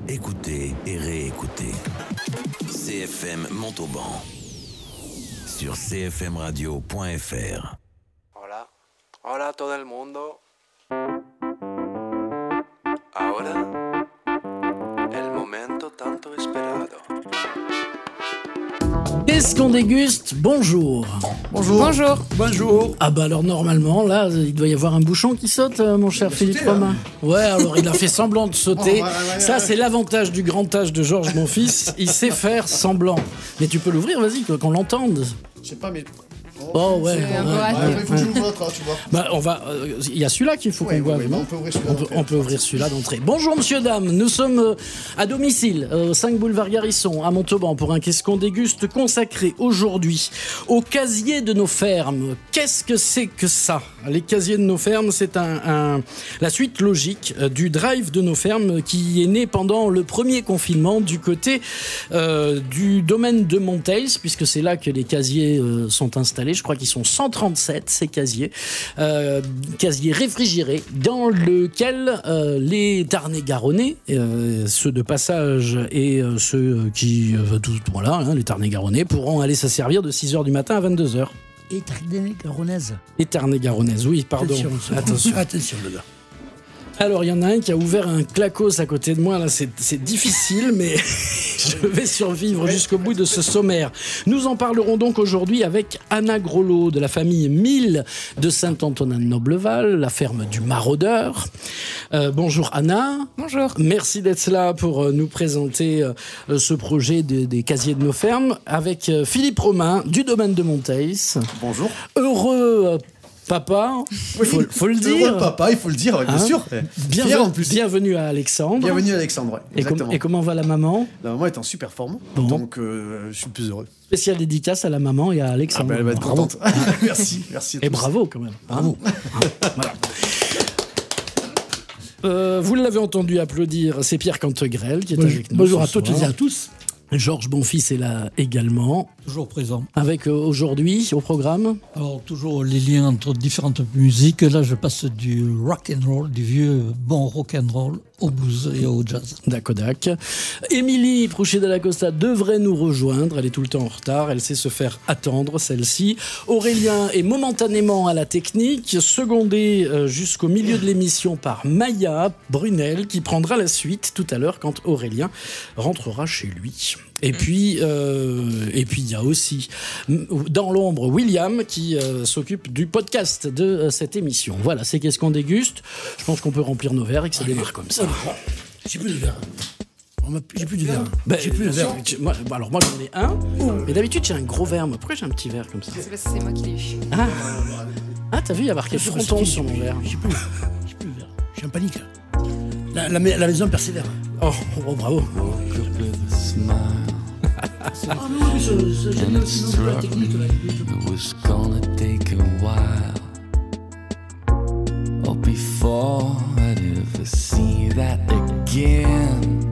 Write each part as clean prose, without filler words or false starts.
écoutez et réécoutez. CFM Montauban sur cfmradio.fr. Hola, hola a todo el mundo. Ahora, el momento tanto esperado. Qu'est-ce qu'on déguste? Bonjour. Bonjour. Ah bah alors normalement, là, il doit y avoir un bouchon qui saute, mon cher Philippe Romain. Ouais, alors il a fait semblant de sauter. Ça, c'est l'avantage du grand âge de Georges, mon fils. Il sait faire semblant. Mais tu peux l'ouvrir, vas-y, qu'on l'entende. Je sais pas, mais... Oh ouais. C'est un peu raté. Il faut que tu l'ouvres l'autre, tu vois. Bah, on va. Il y a celui-là qu'il faut qu'on boive. Ouais, Non, on peut ouvrir celui-là d'entrée. on peut ouvrir celui-là d'entrée. Bonjour, monsieur, dame. Nous sommes à domicile, 5 boulevard Garisson, à Montauban, pour un Qu'est-ce qu'on déguste consacré aujourd'hui au casier de nos fermes. Qu'est-ce que c'est que ça? Les casiers de nos fermes, c'est la suite logique du drive de nos fermes qui est né pendant le premier confinement du côté du domaine de Monteils, puisque c'est là que les casiers sont installés. Je crois qu'ils sont 137, ces casiers réfrigérés, dans lequel les Tarn-et-Garonnais, ceux de passage et ceux qui, les Tarn-et-Garonnais, pourront aller se servir de 6h du matin à 22h. Et Tarn-et-Garonnaise. Et Tarn-et-Garonnaises, oui, pardon. Attention, le gars. Alors, il y en a un qui a ouvert un clacos à côté de moi. Là, c'est difficile, mais je vais survivre jusqu'au bout de ce sommaire. Nous en parlerons donc aujourd'hui avec Anna Grolot, de la famille Mille de Saint-Antonin-de-Nobleval, la ferme du Maraudeur. Bonjour Anna. Bonjour. Merci d'être là pour nous présenter ce projet des casiers de nos fermes, avec Philippe Romain, du domaine de Monteils. Bonjour. Heureux... papa, faut le dire. Heureux papa, il faut le dire, bien sûr. Fier en plus. Bienvenue à Alexandre. Bienvenue Alexandre, ouais, exactement. Et comment va la maman? La maman est en super forme, Bon. donc je suis le plus heureux. Spéciale dédicace à la maman et à Alexandre. Elle va être Bravo. contente. Merci à Et tous. bravo quand même. Bravo. Voilà. Vous l'avez entendu applaudir, c'est Pierre Cantegrel qui est avec nous. Bonjour ce à toutes soir. et à tous. Georges Bonfils est là également. Toujours présent. Avec aujourd'hui au programme. Alors toujours les liens entre différentes musiques. Là je passe du rock and roll, du vieux bon rock and roll au blues et au jazz. Dakodak. Émilie Prouchet de la Costa devrait nous rejoindre. Elle est tout le temps en retard. Elle sait se faire attendre, celle-ci. Aurélien est momentanément à la technique, secondé jusqu'au milieu de l'émission par Maya Brunel, qui prendra la suite tout à l'heure quand Aurélien rentrera chez lui. Et puis il y a aussi dans l'ombre William qui s'occupe du podcast de cette émission. Voilà, c'est Qu'est-ce qu'on déguste. Je pense qu'on peut remplir nos verres et que ça démarre comme ça. J'ai plus de verre. J'ai plus de verre. Ben, J'ai plus de verre. Alors moi j'en ai un. Mais d'habitude j'ai un gros verre. Moi, pourquoi j'ai un petit verre comme ça? C'est parce que c'est moi qui l'ai eu. Ah, t'as vu, il y a marqué fronton sur mon verre. J'ai plus de verre. Je suis en panique. La maison persévère. Oh, bravo. Ah non, mais j'aime bien aussi la technique. It was gonna take a while, or before I'd ever see that again.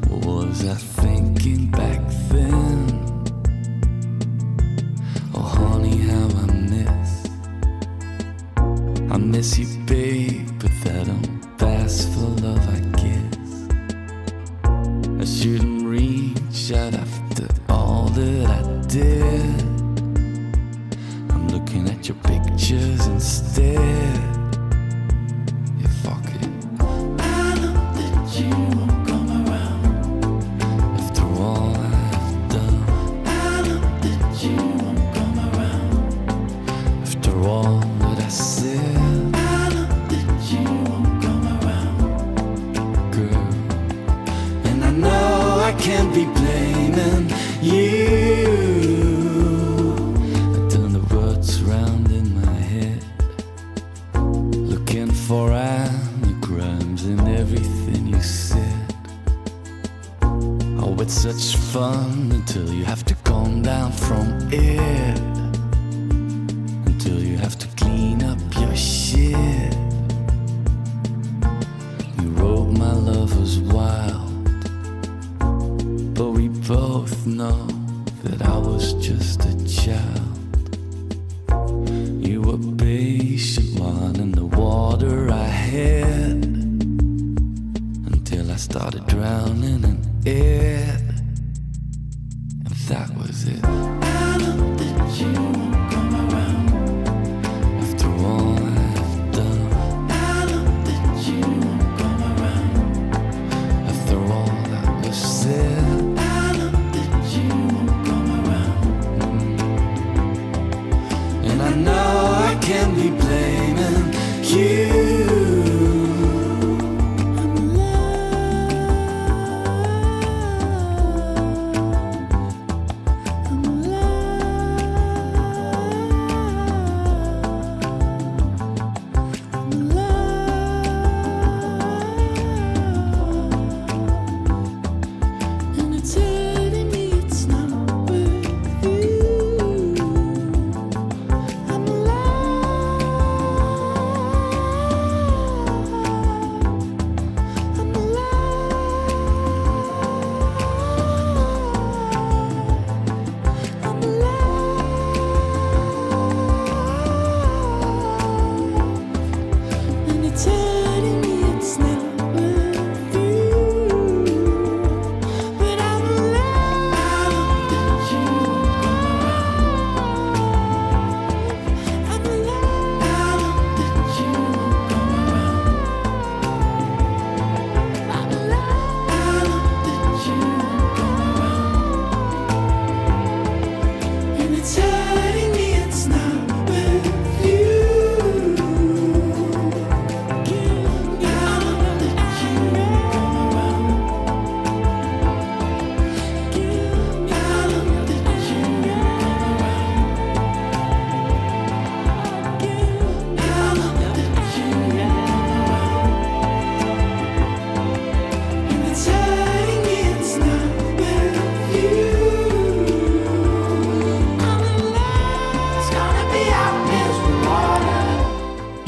What was I thinking back then? Oh honey, how I miss you babe, but that don't pass for love I guess. I shouldn't reach out after all that I did. I'm looking at your pictures instead. Yeah, fuck it. I know that you won't come around after all I've done. I know that you won't come around after all that I said. I know that you won't come around, girl. And I know I can't be blaming you. I turn the words round in my head, looking for anagrams in everything you said. Oh, it's such fun until you have to come down from it, until you have to clean up your shit. You wrote my love was wild, but we both know that I was just a child. You were patient one in the water I had, until I I started drowning in it. And that was it. I know that you won't come around after all I've done. I know that you won't come around after all that was said. I know that you won't come around. And I know I can't be blaming you.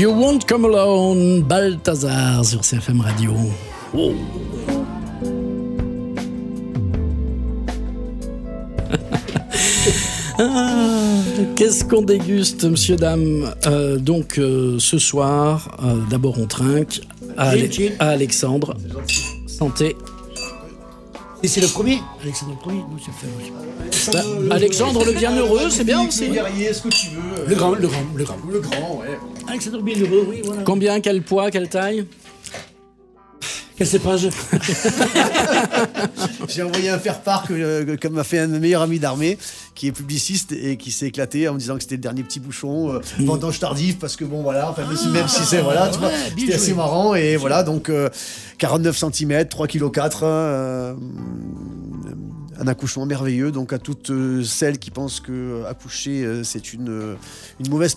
You Won't Come Alone, Balthazar sur CFM Radio. Oh. Qu'est-ce qu'on déguste, monsieur, dame? Donc, ce soir, d'abord on trinque à Alexandre. Santé. Et c'est le premier Alexandre le premier? Non, c'est fait. Alexandre le bienheureux, c'est bien aussi. Le guerrier, ce que tu veux. Le grand, Le grand, ouais. Alexandre bienheureux, oui, voilà. Combien, quel poids, quelle taille? Quel cépage? J'ai envoyé un faire-part comme m'a fait un meilleur ami d'armée qui est publiciste et qui s'est éclaté en me disant que c'était le dernier petit bouchon, vendange tardive, parce que bon voilà, enfin, même si c'est voilà, tu vois, c'était assez marrant et voilà, donc 49 cm, 3,4 kg, un accouchement merveilleux. Donc à toutes celles qui pensent que accoucher c'est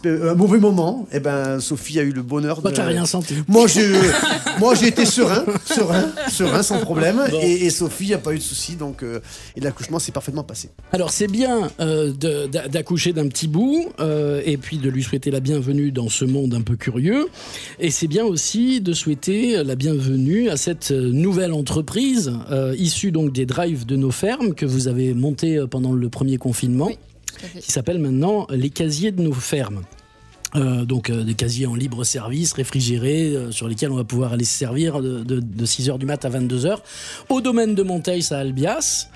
un mauvais moment, et ben Sophie a eu le bonheur. Toi, t'as rien senti. Moi j'ai été serein sans problème. Bon. Et Sophie a pas eu de soucis, donc et l'accouchement s'est parfaitement passé. Alors c'est bien d'accoucher d'un petit bout et puis de lui souhaiter la bienvenue dans ce monde un peu curieux, et c'est bien aussi de souhaiter la bienvenue à cette nouvelle entreprise issue donc des drives de nos fermes que vous avez monté pendant le premier confinement, oui, qui s'appelle maintenant les casiers de nos fermes. Donc des casiers en libre service, réfrigérés, sur lesquels on va pouvoir aller se servir de 6h du mat à 22h au domaine de Monteils à Albias.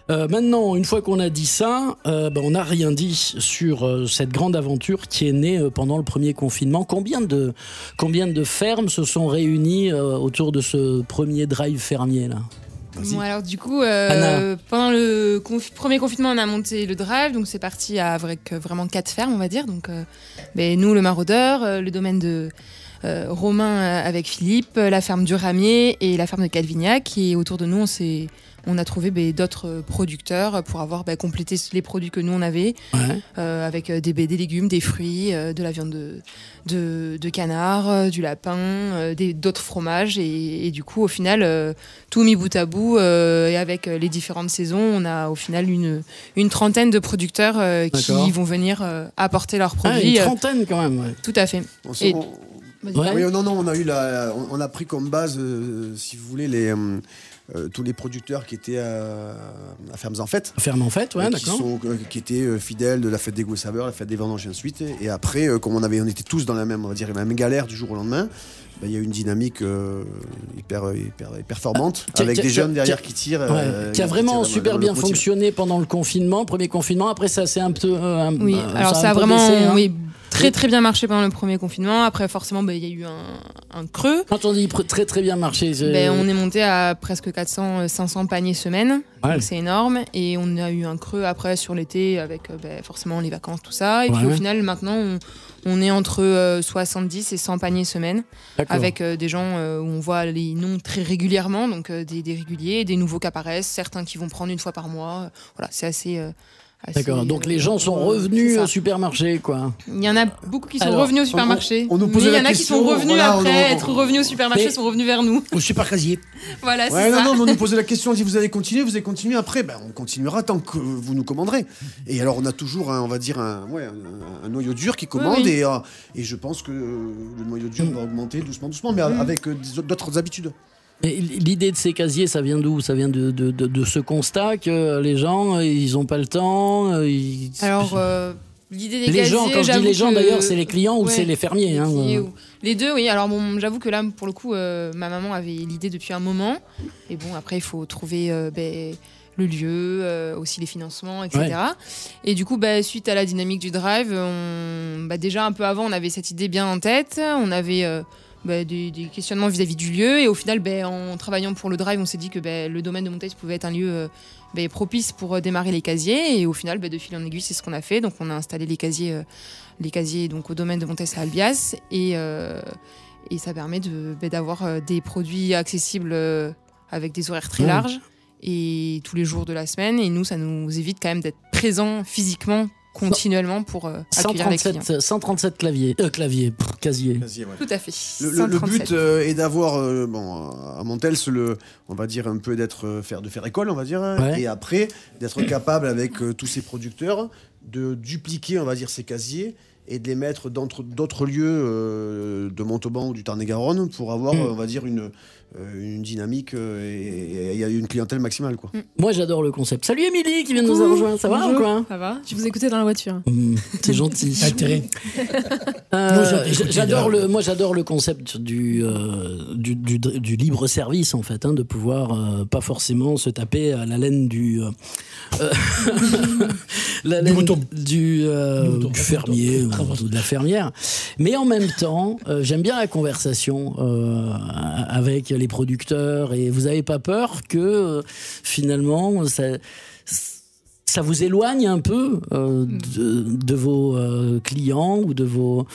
Maintenant, une fois qu'on a dit ça, on n'a rien dit sur cette grande aventure qui est née pendant le premier confinement. Combien de fermes se sont réunies autour de ce premier drive fermier là? Bon, alors du coup, pendant le premier confinement, on a monté le drive, donc c'est parti avec vraiment 4 fermes, on va dire. Donc, nous, le Maraudeur, le domaine de Romain avec Philippe, la ferme du Ramier et la ferme de Calvignac. Et autour de nous, on a trouvé d'autres producteurs pour avoir complété les produits que nous on avait, ouais. Avec des légumes, des fruits, de la viande de canard, du lapin, d'autres fromages, et du coup au final tout mis bout à bout, et avec les différentes saisons, on a au final une trentaine de producteurs qui vont venir apporter leurs produits. Une trentaine quand même, ouais. Tout à fait. Ouais. Oui, non, on a pris comme base, si vous voulez, tous les producteurs qui étaient à Fermes en Fête. Fermes en Fête, ouais, d'accord. Qui étaient fidèles de la fête des goûts et saveurs, la fête des vendanges et ensuite. Et après, comme on était tous dans la même galère du jour au lendemain, il y a une dynamique hyper performante avec des jeunes derrière qui tirent. Qui a vraiment super bien fonctionné pendant le confinement, premier confinement. Après, ça c'est un peu. Oui, alors ça a vraiment très bien marché pendant le premier confinement. Après, forcément, il y a eu un creux. Quand on dit très bien marché, on est monté à presque 400-500 paniers semaine. Ouais. Donc c'est énorme. Et on a eu un creux après sur l'été avec forcément les vacances, tout ça. Et puis au final, maintenant, on est entre 70 et 100 paniers semaine. D'accord. Avec des gens où on voit les noms très régulièrement. Donc des réguliers, des nouveaux qui apparaissent, certains qui vont prendre une fois par mois. Voilà, c'est assez... D'accord, donc les gens sont revenus au supermarché, quoi. Il y en a beaucoup qui sont revenus au supermarché. On nous posait mais il y en a qui sont revenus être revenus au supermarché, sont revenus vers nous. Au supercasier. Voilà, c'est ça. Non, on nous posait la question, on dit vous allez continuer après, on continuera tant que vous nous commanderez. Et alors on a toujours, un noyau dur qui commande et je pense que le noyau dur va augmenter doucement, mais avec d'autres habitudes. Et l'idée de ces casiers, ça vient d'où ? Ça vient de ce constat que les gens, ils n'ont pas le temps. Alors, l'idée des les casiers, gens, quand je dis les gens, d'ailleurs, c'est les clients ou c'est les fermiers. Les deux, oui. Alors, j'avoue que là, pour le coup, ma maman avait l'idée depuis un moment. Et bon, après, il faut trouver le lieu, aussi les financements, etc. Ouais. Et du coup, suite à la dynamique du drive, déjà un peu avant, on avait cette idée bien en tête. On avait... des questionnements vis-à-vis du lieu et au final en travaillant pour le drive on s'est dit que le domaine de Monteils pouvait être un lieu propice pour démarrer les casiers et au final de fil en aiguille c'est ce qu'on a fait, donc on a installé les casiers donc au domaine de Monteils à Albias et ça permet d'avoir des produits accessibles avec des horaires très larges et tous les jours de la semaine et nous ça nous évite quand même d'être présents physiquement continuellement pour accueillir les clients. 137 casiers. Tout à fait. Le but est d'avoir à Monteils on va dire un peu de faire école, on va dire, et après d'être capable avec tous ces producteurs de dupliquer, on va dire, ces casiers et de les mettre dans d'autres lieux de Montauban ou du Tarn-et-Garonne pour avoir, on va dire, une dynamique et une clientèle maximale, quoi. Moi, j'adore le concept. Salut Émilie qui vient de nous rejoindre. Ça va ou quoi ? Ça va. Je vous écoutais dans la voiture. C'est gentil. J'adore le concept du libre service, en fait, de pouvoir pas forcément se taper à la laine du fermier ou de la fermière. Mais en même temps, j'aime bien la conversation avec les producteurs et vous n'avez pas peur que finalement ça vous éloigne un peu de vos clients ou de vos...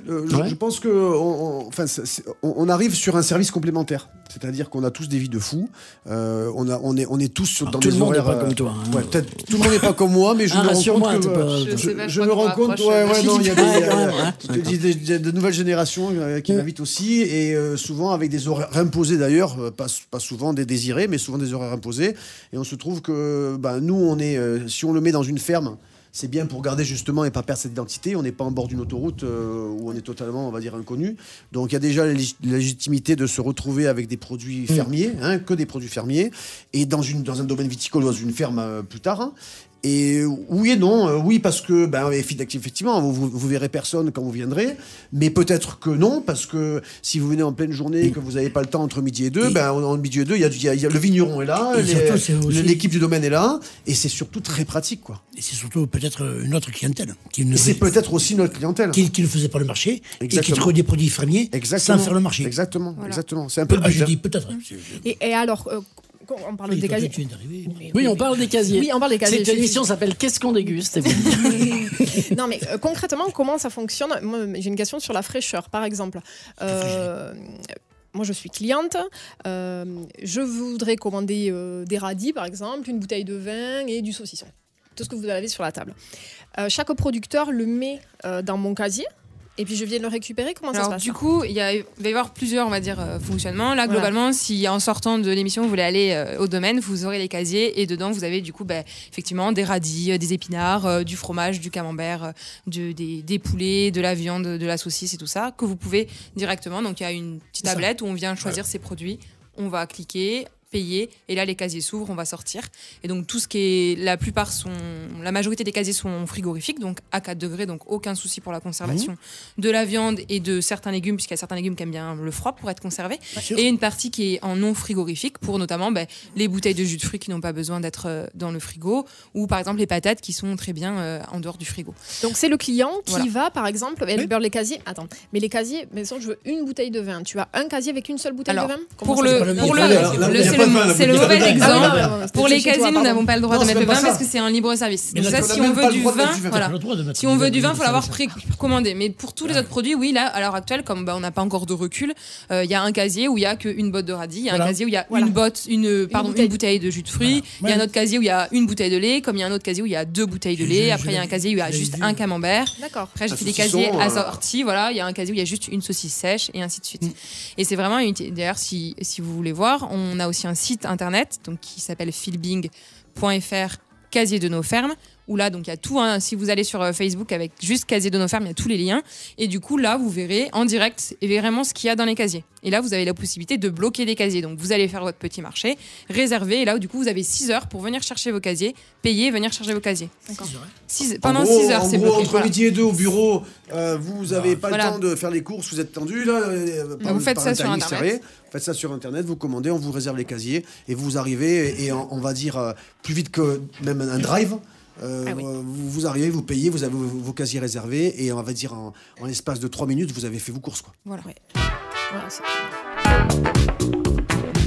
Je pense qu'on arrive sur un service complémentaire. C'est-à-dire qu'on a tous des vies de fous. On est tous dans des horaires... Tout le monde n'est pas comme toi. Peut-être tout le monde n'est pas comme moi, mais je me rends compte que... Je me rends compte... Il y a de nouvelles générations qui m'invitent aussi, et souvent avec des horaires imposés d'ailleurs, pas souvent des désirés, mais souvent des horaires imposés. Et on se trouve que nous, si on le met dans une ferme, c'est bien pour garder justement et pas perdre cette identité. On n'est pas en bord d'une autoroute où on est totalement, on va dire, inconnu. Donc il y a déjà la légitimité de se retrouver avec des produits fermiers, que des produits fermiers, et dans un domaine viticole ou dans une ferme plus tard. Et oui et non, oui parce que effectivement vous verrez personne quand vous viendrez, mais peut-être que non parce que si vous venez en pleine journée et que vous n'avez pas le temps entre midi et deux, en midi et deux il y a le vigneron est là, l'équipe du domaine est là et c'est surtout très pratique, quoi. Et c'est surtout peut-être une autre clientèle c'est peut-être aussi notre clientèle qui ne faisait pas le marché. Exactement. Et qui trouve des produits fermiers sans faire le marché. Exactement. C'est un peu je dis peut-être. Et alors on parle des casiers. Oui, on parle des casiers. Oui, on parle des casiers. Cette émission s'appelle Qu'est-ce qu'on déguste ? Non, mais concrètement, comment ça fonctionne ? Moi, j'ai une question sur la fraîcheur, par exemple. Moi, je suis cliente. Je voudrais commander des radis, par exemple, une bouteille de vin et du saucisson. Tout ce que vous avez sur la table. Chaque producteur le met dans mon casier. Et puis je viens de le récupérer, comment ça se Alors passe? du coup, il va y avoir plusieurs, on va dire, fonctionnements. Là, globalement, si en sortant de l'émission, vous voulez aller au domaine, vous aurez les casiers et dedans, vous avez du coup, effectivement, des radis, des épinards, du fromage, du camembert, des poulets, de la viande, de la saucisse et tout ça, que vous pouvez directement. Donc il y a une petite tablette où on vient choisir ses produits. On va cliquer, payer, et là les casiers s'ouvrent, on va sortir. Et donc tout ce qui est, la majorité des casiers sont frigorifiques, donc à 4 degrés, donc aucun souci pour la conservation de la viande et de certains légumes, puisqu'il y a certains légumes qui aiment bien le froid pour être conservés. Et une partie qui est en non frigorifique pour notamment les bouteilles de jus de fruits qui n'ont pas besoin d'être dans le frigo, ou par exemple les patates qui sont très bien en dehors du frigo. Donc c'est le client qui va, par exemple, elle beurre les casiers. Attends, mais les casiers, mais je veux une bouteille de vin. Tu as un casier avec une seule bouteille de vin? C'est le mauvais exemple. Pour les casiers, nous n'avons pas le droit de mettre le vin parce que c'est un libre service. Donc ça, si on veut du vin, si on veut du vin, il faut l'avoir précommandé. Mais pour tous les autres produits, oui, là, à l'heure actuelle, comme on n'a pas encore de recul, il y a un casier où il y a qu'une botte de radis, il y a un casier où il y a une bouteille de jus de fruits, il y a un autre casier où il y a une bouteille de lait, comme il y a un autre casier où il y a 2 bouteilles de lait. Après, il y a un casier où il y a juste un camembert. Après, j'ai fait des casiers assortis. Voilà, il y a un casier où il y a juste une saucisse sèche et ainsi de suite. Et c'est vraiment une. D'ailleurs, si vous voulez voir, on a aussi un site internet donc qui s'appelle philbing.fr, casier de nos fermes, où là donc il y a tout, si vous allez sur Facebook avec juste casier de nos fermes, il y a tous les liens, et du coup là vous verrez en direct vraiment ce qu'il y a dans les casiers, et là vous avez la possibilité de bloquer des casiers, donc vous allez faire votre petit marché, réserver, et là du coup vous avez 6 heures pour venir chercher vos casiers, payer, venir chercher vos casiers. Pendant 6 heures c'est bloqué. Entre midi et 2 au bureau, vous n'avez pas le temps de faire les courses, vous êtes tendu là, vous faites ça sur internet. Faites ça sur internet, vous commandez, on vous réserve les casiers et vous arrivez, et on va dire plus vite que même un drive. Vous arrivez, vous payez, vous avez vos casiers réservés, et on va dire en l'espace de 3 minutes, vous avez fait vos courses, quoi. Voilà.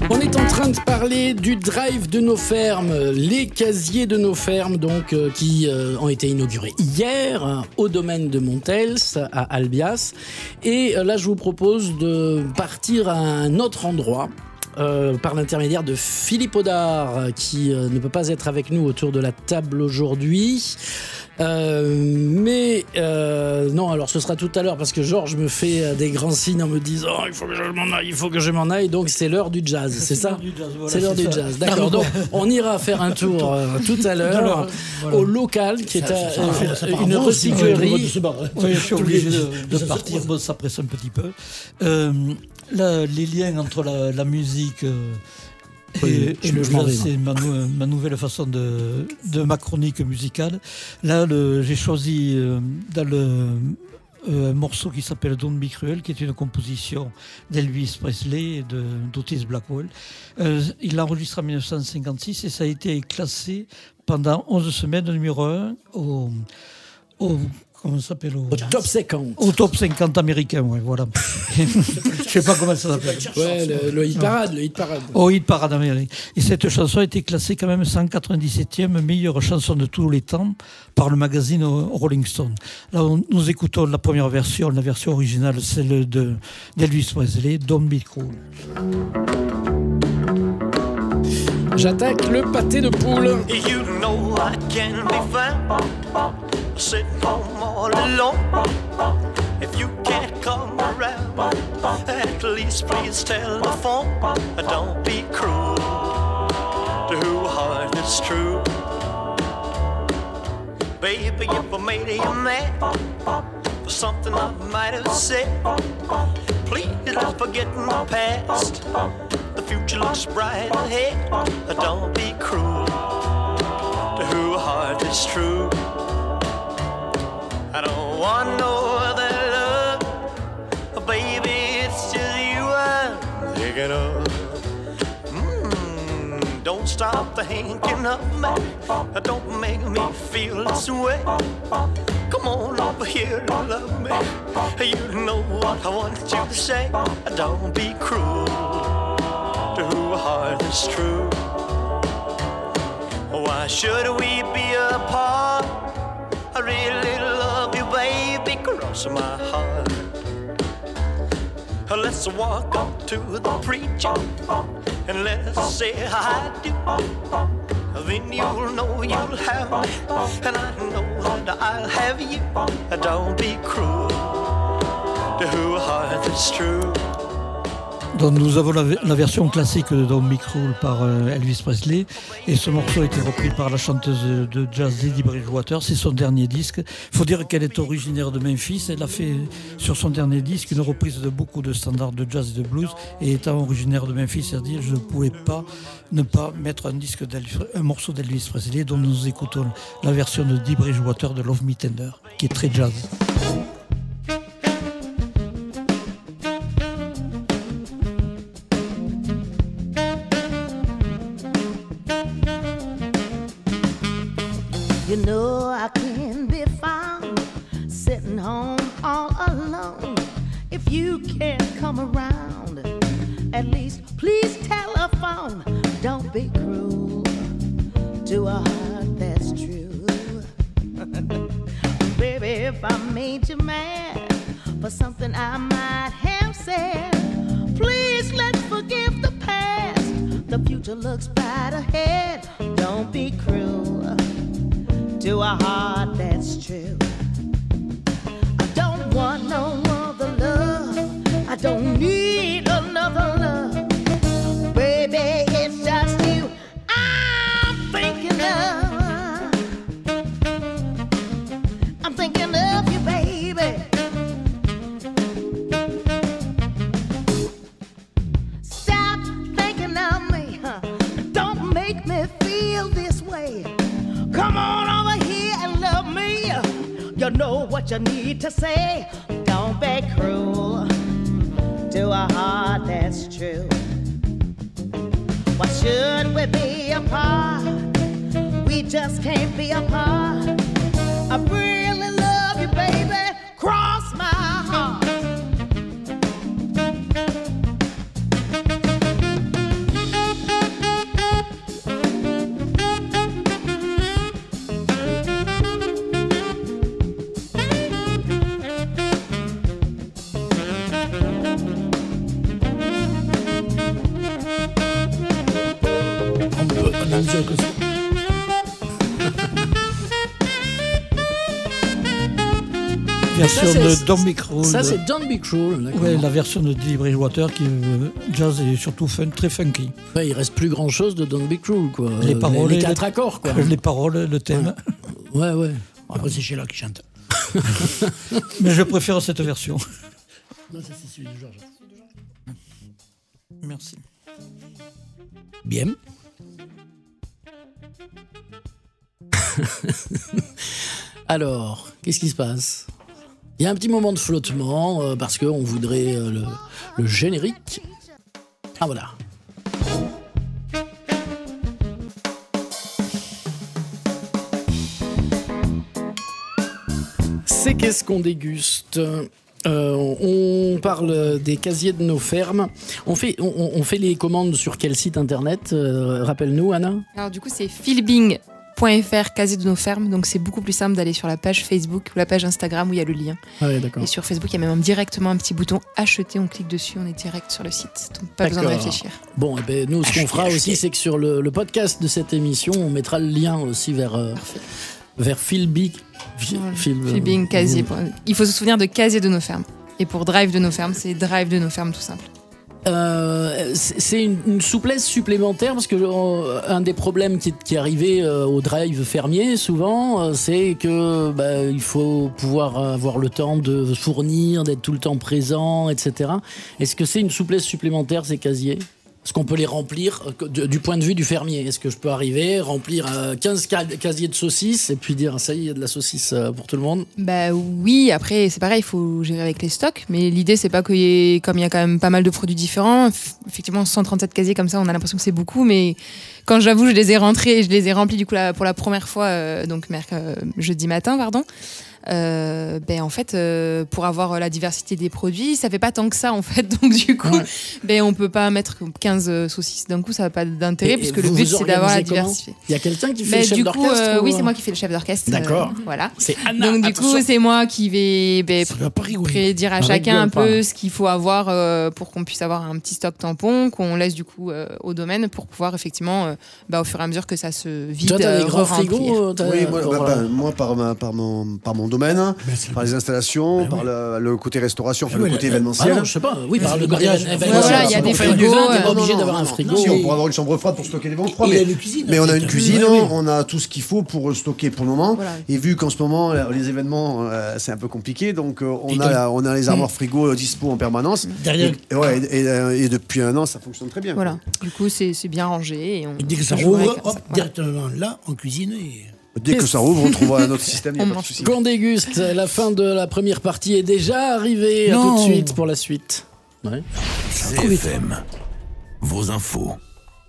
On est en train de parler du drive de nos fermes, les casiers de nos fermes, donc qui ont été inaugurés hier au domaine de Montels à Albias. Et là, je vous propose de partir à un autre endroit. Par l'intermédiaire de Philippe Audard, qui ne peut pas être avec nous autour de la table aujourd'hui. Mais non, alors ce sera tout à l'heure, parce que Georges me fait des grands signes en me disant il faut que je m'en aille, donc c'est l'heure du jazz, c'est ça? C'est l'heure du jazz, d'accord. Donc on ira faire un tour tout à l'heure au local, qui est une recyclerie. Oui, je suis obligé de partir, bon, ça presse un petit peu. Les liens entre la musique et le jazz, c'est ma nouvelle façon de ma chronique musicale. Là, j'ai choisi un morceau qui s'appelle Don't Be Cruel, qui est une composition d'Elvis Presley et d'Otis Blackwell. Il l'a enregistré en 1956 et ça a été classé pendant 11 semaines numéro 1 comment ça s'appelle au top 50. Au top 50 américain, ouais, voilà. Je sais pas comment ça s'appelle. Ouais, le hit parade, Au hit parade américain. Et cette chanson a été classée quand même 197e meilleure chanson de tous les temps par le magazine Rolling Stone. Là, nous écoutons la première version, la version originale, celle d'Elvis Presley, Don't Be Cruel. J'attaque le pâté de poule. You know I can be found sitting home all alone. If you can't come around, at least please telephone. Don't be cruel to who heart is true. Baby, if I made you mad for something I might have said, please don't forget my past. The future looks bright ahead. Don't be cruel to who heart is true. I don't want no other love, baby, it's just you I'm thinking of. Don't stop thinking of me, don't make me feel this way. Come on over here and love me, you know what I want you to say. Don't be cruel to who heart is true. Why should we be apart? I really love you, baby, cross my heart. Let's walk up to the preacher and let's say I do. Then you'll know you'll have me, and I know that I'll have you. Don't be cruel to a heart that's true. Donc nous avons la version classique de Don't Be Cruel par Elvis Presley, et ce morceau a été repris par la chanteuse de jazz Lady Bridgewater. C'est son dernier disque. Il faut dire qu'elle est originaire de Memphis. Elle a fait sur son dernier disque une reprise de beaucoup de standards de jazz et de blues, et étant originaire de Memphis, c'est-à-dire je ne pouvais pas ne pas mettre un morceau d'Elvis Presley, dont nous écoutons la version de Dee Bridgewater de Love Me Tender, qui est très jazz. You know I can't be found sitting home all alone. If you can't come around, at least please telephone. Don't be cruel to a heart that's true. Baby, if I made you mad for something I might have said, please let's forgive the past. The future looks bright ahead. Don't be cruel to a heart that's true. I don't want no other love. I don't need another love. Baby, it's just you I'm thinking of. I'm thinking of you, baby. Stop thinking of me, huh? Don't make me feel this way. Come on over here and love me. You know what you need to say. Don't be cruel to a heart that's true. Why should we be apart? We just can't be apart. I really love you, baby. Cross my heart. Version de Don't Be Cruel. Ça, c'est Don't Be Cruel. Ouais, la version de Dee Bridgewater qui est jazz et surtout très funky. Ouais, il reste plus grand chose de Don't Be Cruel, quoi. Les paroles, les 4 accords, quoi. Les paroles, le thème. Ouais, ouais. Après, c'est Sheila qui chante. Mais je préfère cette version. Non, ça, c'est celui de Georges. Merci. Bien. Alors, qu'est-ce qui se passe? Il y a un petit moment de flottement parce qu'on voudrait le générique. Ah voilà. C'est qu'est-ce qu'on déguste? On parle des casiers de nos fermes. On fait les commandes sur quel site internet? Rappelle-nous, Anna. Alors du coup, c'est philbing.fr, casier de nos fermes. Donc c'est beaucoup plus simple d'aller sur la page Facebook ou la page Instagram où il y a le lien. Ah ouais, d'accord. Et sur Facebook, il y a même directement un petit bouton acheter. On clique dessus, on est direct sur le site. Donc pas besoin de réfléchir. Bon, et ben nous, ce qu'on fera aussi, c'est que sur le podcast de cette émission, on mettra le lien aussi vers Philbing. Philbing, casier. Il faut se souvenir de casier de nos fermes. Et pour drive de nos fermes, c'est drive de nos fermes tout simple. C'est une souplesse supplémentaire parce que un des problèmes qui est arrivé au drive fermier souvent, c'est que il faut pouvoir avoir le temps de fournir, d'être tout le temps présent, etc. Est-ce que c'est une souplesse supplémentaire ces casiers? Est-ce qu'on peut les remplir du point de vue du fermier? Est-ce que je peux arriver, remplir 15 casiers de saucisses et puis dire ça y est, il y a de la saucisse pour tout le monde? Bah oui, après c'est pareil, il faut gérer avec les stocks. Mais l'idée c'est pas comme il y a quand même pas mal de produits différents. Effectivement, 137 casiers comme ça, on a l'impression que c'est beaucoup. Mais quand j'avoue, je les ai rentrés, je les ai remplis du coup pour la première fois, jeudi matin, pardon. En fait, pour avoir la diversité des produits, ça fait pas tant que ça en fait. Donc du coup, on peut pas mettre 15 saucisses d'un coup, ça n'a pas d'intérêt puisque le but c'est d'avoir la diversité. Il y a quelqu'un qui fait le chef d'orchestre Oui, c'est moi qui fais le chef d'orchestre. D'accord. Voilà. C'est Anna. Donc du coup, c'est moi qui vais prédire à chacun un peu ce qu'il faut avoir pour qu'on puisse avoir un petit stock tampon qu'on laisse du coup au domaine pour pouvoir effectivement au fur et à mesure que ça se vide. Toi, t'as des grands frigos? Oui, moi par mon domaine, par les installations, par le côté restauration, le côté événementiel. Non, je sais pas. Oui, par le mariage. Voilà, il y a des frigos. T'es pas obligé d'avoir un frigo. Si, on pourrait avoir une chambre froide pour stocker des vins froids. Mais on a une cuisine, on a tout ce qu'il faut pour stocker pour le moment. Et vu qu'en ce moment, les événements, c'est un peu compliqué, donc on a les armoires frigo dispo en permanence. Et depuis un an, ça fonctionne très bien. Voilà. Du coup, c'est bien rangé. Et dès que ça rouvre, directement là, en cuisine. Dès que ça rouvre, on trouve un autre système. Qu'on déguste. La fin de la première partie est déjà arrivée. À tout de suite pour la suite. Ouais. CFM, vos infos.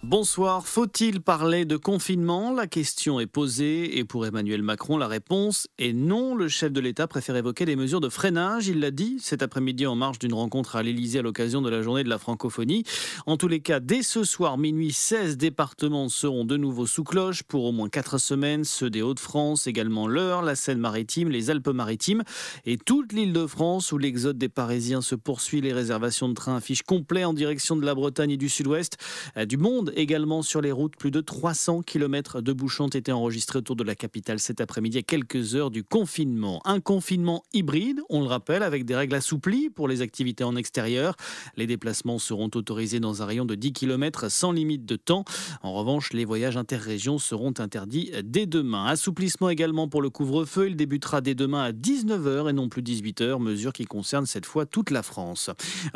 Bonsoir, faut-il parler de confinement ? La question est posée et pour Emmanuel Macron, la réponse est non. Le chef de l'État préfère évoquer les mesures de freinage. Il l'a dit cet après-midi en marge d'une rencontre à l'Élysée à l'occasion de la journée de la francophonie. En tous les cas, dès ce soir, minuit, 16 départements seront de nouveau sous cloche pour au moins 4 semaines. Ceux des Hauts-de-France, également l'Eure, la Seine-Maritime, les Alpes-Maritimes et toute l'Île-de-France où l'exode des Parisiens se poursuit. Les réservations de trains affichent complet en direction de la Bretagne et du sud-ouest. Du monde également sur les routes, plus de 300 km de bouchons ont été enregistrés autour de la capitale cet après-midi à quelques heures du confinement. Un confinement hybride, on le rappelle, avec des règles assouplies pour les activités en extérieur. Les déplacements seront autorisés dans un rayon de 10 km sans limite de temps. En revanche, les voyages interrégions seront interdits dès demain. Assouplissement également pour le couvre-feu. Il débutera dès demain à 19h et non plus 18h, mesure qui concerne cette fois toute la France.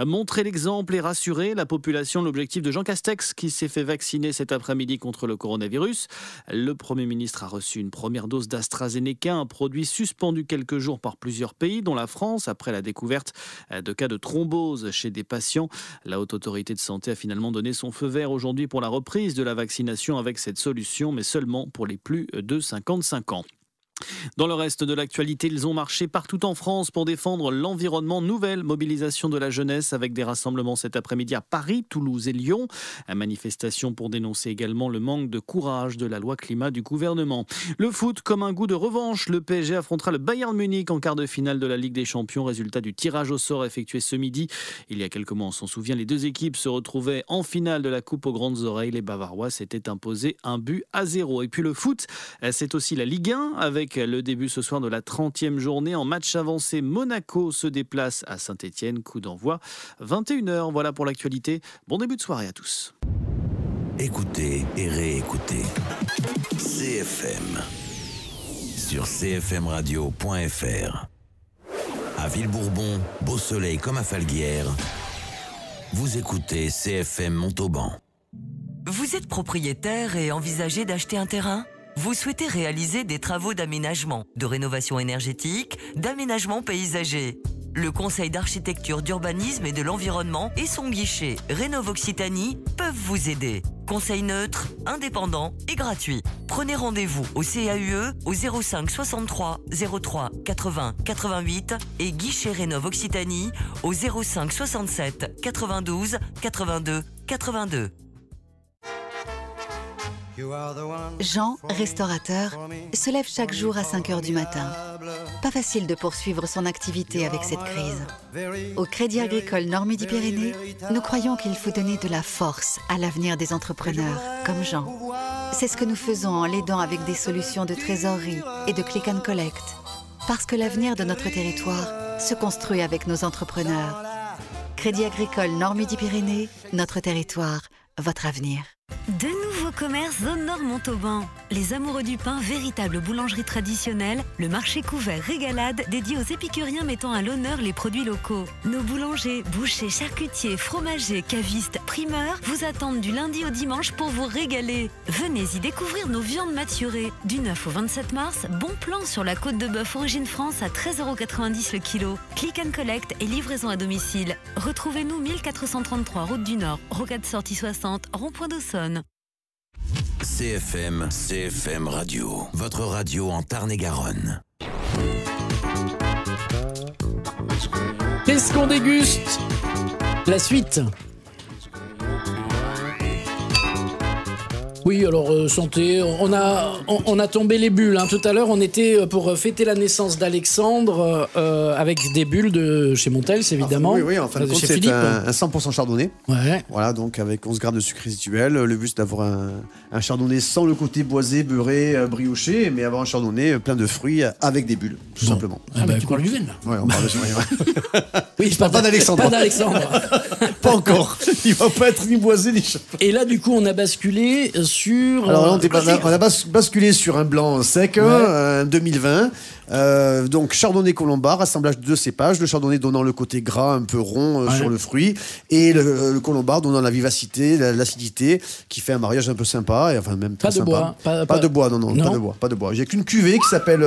Montrer l'exemple et rassurer la population, l'objectif de Jean Castex qui s'est fait vacciner cet après-midi contre le coronavirus. Le Premier ministre a reçu une première dose d'AstraZeneca, un produit suspendu quelques jours par plusieurs pays, dont la France, après la découverte de cas de thrombose chez des patients. La Haute Autorité de Santé a finalement donné son feu vert aujourd'hui pour la reprise de la vaccination avec cette solution, mais seulement pour les plus de 55 ans. Dans le reste de l'actualité, ils ont marché partout en France pour défendre l'environnement. Nouvelle mobilisation de la jeunesse avec des rassemblements cet après-midi à Paris, Toulouse et Lyon. Une manifestation pour dénoncer également le manque de courage de la loi climat du gouvernement. Le foot comme un goût de revanche. Le PSG affrontera le Bayern Munich en quart de finale de la Ligue des Champions. Résultat du tirage au sort effectué ce midi. Il y a quelques mois, on s'en souvient, les deux équipes se retrouvaient en finale de la Coupe aux grandes oreilles. Les Bavarois s'étaient imposés 1-0. Et puis le foot, c'est aussi la Ligue 1 avec le début ce soir de la 30e journée. En match avancé, Monaco se déplace à Saint-Etienne. Coup d'envoi 21h. Voilà pour l'actualité. Bon début de soirée à tous. Écoutez et réécoutez CFM sur cfmradio.fr. À Villebourbon, beau soleil comme à Falguière. Vous écoutez CFM Montauban. Vous êtes propriétaire et envisagez d'acheter un terrain ? Vous souhaitez réaliser des travaux d'aménagement, de rénovation énergétique, d'aménagement paysager. Le Conseil d'architecture, d'urbanisme et de l'environnement et son guichet Rénov Occitanie peuvent vous aider. Conseil neutre, indépendant et gratuit. Prenez rendez-vous au CAUE au 05 63 03 80 88 et guichet Rénov Occitanie au 05 67 92 82 82. Jean, restaurateur, se lève chaque jour à 5h du matin. Pas facile de poursuivre son activité avec cette crise. Au Crédit Agricole Nord-Midi-Pyrénées, nous croyons qu'il faut donner de la force à l'avenir des entrepreneurs, comme Jean. C'est ce que nous faisons en l'aidant avec des solutions de trésorerie et de click and collect. Parce que l'avenir de notre territoire se construit avec nos entrepreneurs. Crédit Agricole Nord-Midi-Pyrénées, notre territoire, votre avenir. De nouveaux commerces Zone Nord Montauban. Les amoureux du pain, véritable boulangerie traditionnelle, le marché couvert Régalade dédié aux épicuriens mettant à l'honneur les produits locaux. Nos boulangers, bouchers, charcutiers, fromagers, cavistes, primeurs vous attendent du lundi au dimanche pour vous régaler. Venez y découvrir nos viandes maturées. Du 9 au 27 mars, bon plan sur la côte de bœuf Origine France à 13,90 € le kilo. Click and collect et livraison à domicile. Retrouvez-nous 1433 route du Nord, rocade sortie 60, rond-point d'Aussonne. CFM Radio, votre radio en Tarn-et-Garonne. Qu'est-ce qu'on déguste ? La suite. Oui, alors santé, on a tombé les bulles. Tout à l'heure, on était pour fêter la naissance d'Alexandre avec des bulles de chez Montels, évidemment. Oui, en fin de compte, chez c'est Philippe. un 100% chardonnay. Ouais. Voilà, donc avec 11 grammes de sucre résiduel. Le but, c'est d'avoir un chardonnay sans le côté boisé, beurré, brioché, mais avoir un chardonnay plein de fruits avec des bulles, tout simplement. Tu parles du vin, là. Ouais, on parle de ça. Oui, je parle pas d'Alexandre. Pas d'Alexandre. Pas encore. Il va pas être ni boisé ni chardonnay. Et là, du coup, on a basculé sur... Alors là, on a basculé sur un blanc sec, un 2020. Donc chardonnay colombard, assemblage de deux cépages, le chardonnay donnant le côté gras un peu rond sur le fruit et le colombard donnant la vivacité, l'acidité qui fait un mariage un peu sympa et enfin même très sympa. Pas de bois, non, pas de bois. J'ai qu'une cuvée qui s'appelle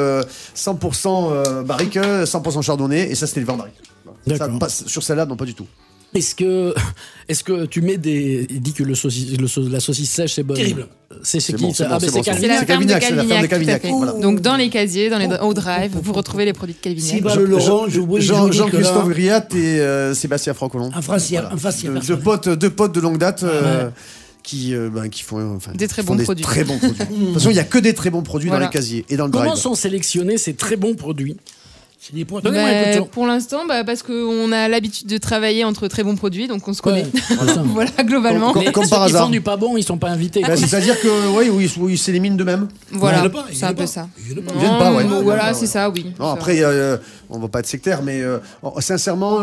100% barrique, 100% chardonnay et ça c'était le vin barrique. Ça, sur celle-là, non, pas du tout. Est-ce que tu mets des... Il dit que la saucisse sèche, c'est bonne. Terrible. C'est C'est qui bon, ça? c'est bon, C'est c'est la ferme de Calvignac, c'est la ferme de Calvignac, Calvignac, tout à fait. voilà. Donc dans les casiers, dans les au drive, vous retrouvez les produits de Calvignac. Si, Laurent, Jean-Christophe Griat et Sébastien Francolon. En face, il y a Deux potes de longue date. Qui font des très bons produits. De toute façon, il n'y a que des très bons produits dans les casiers et dans le drive. Comment sont sélectionnés ces très bons produits? C'est des points. Pour l'instant, parce qu'on a l'habitude de travailler entre très bons produits, donc on se connaît. Voilà, globalement. Comme par hasard. Ceux qui font du pas bon, ils sont pas invités. C'est-à-dire que oui, c'est les mines d'eux-mêmes. Voilà, c'est un peu ça. Ils viennent pas, Voilà, c'est ça, oui. Non, après, on va pas être sectaire, mais sincèrement,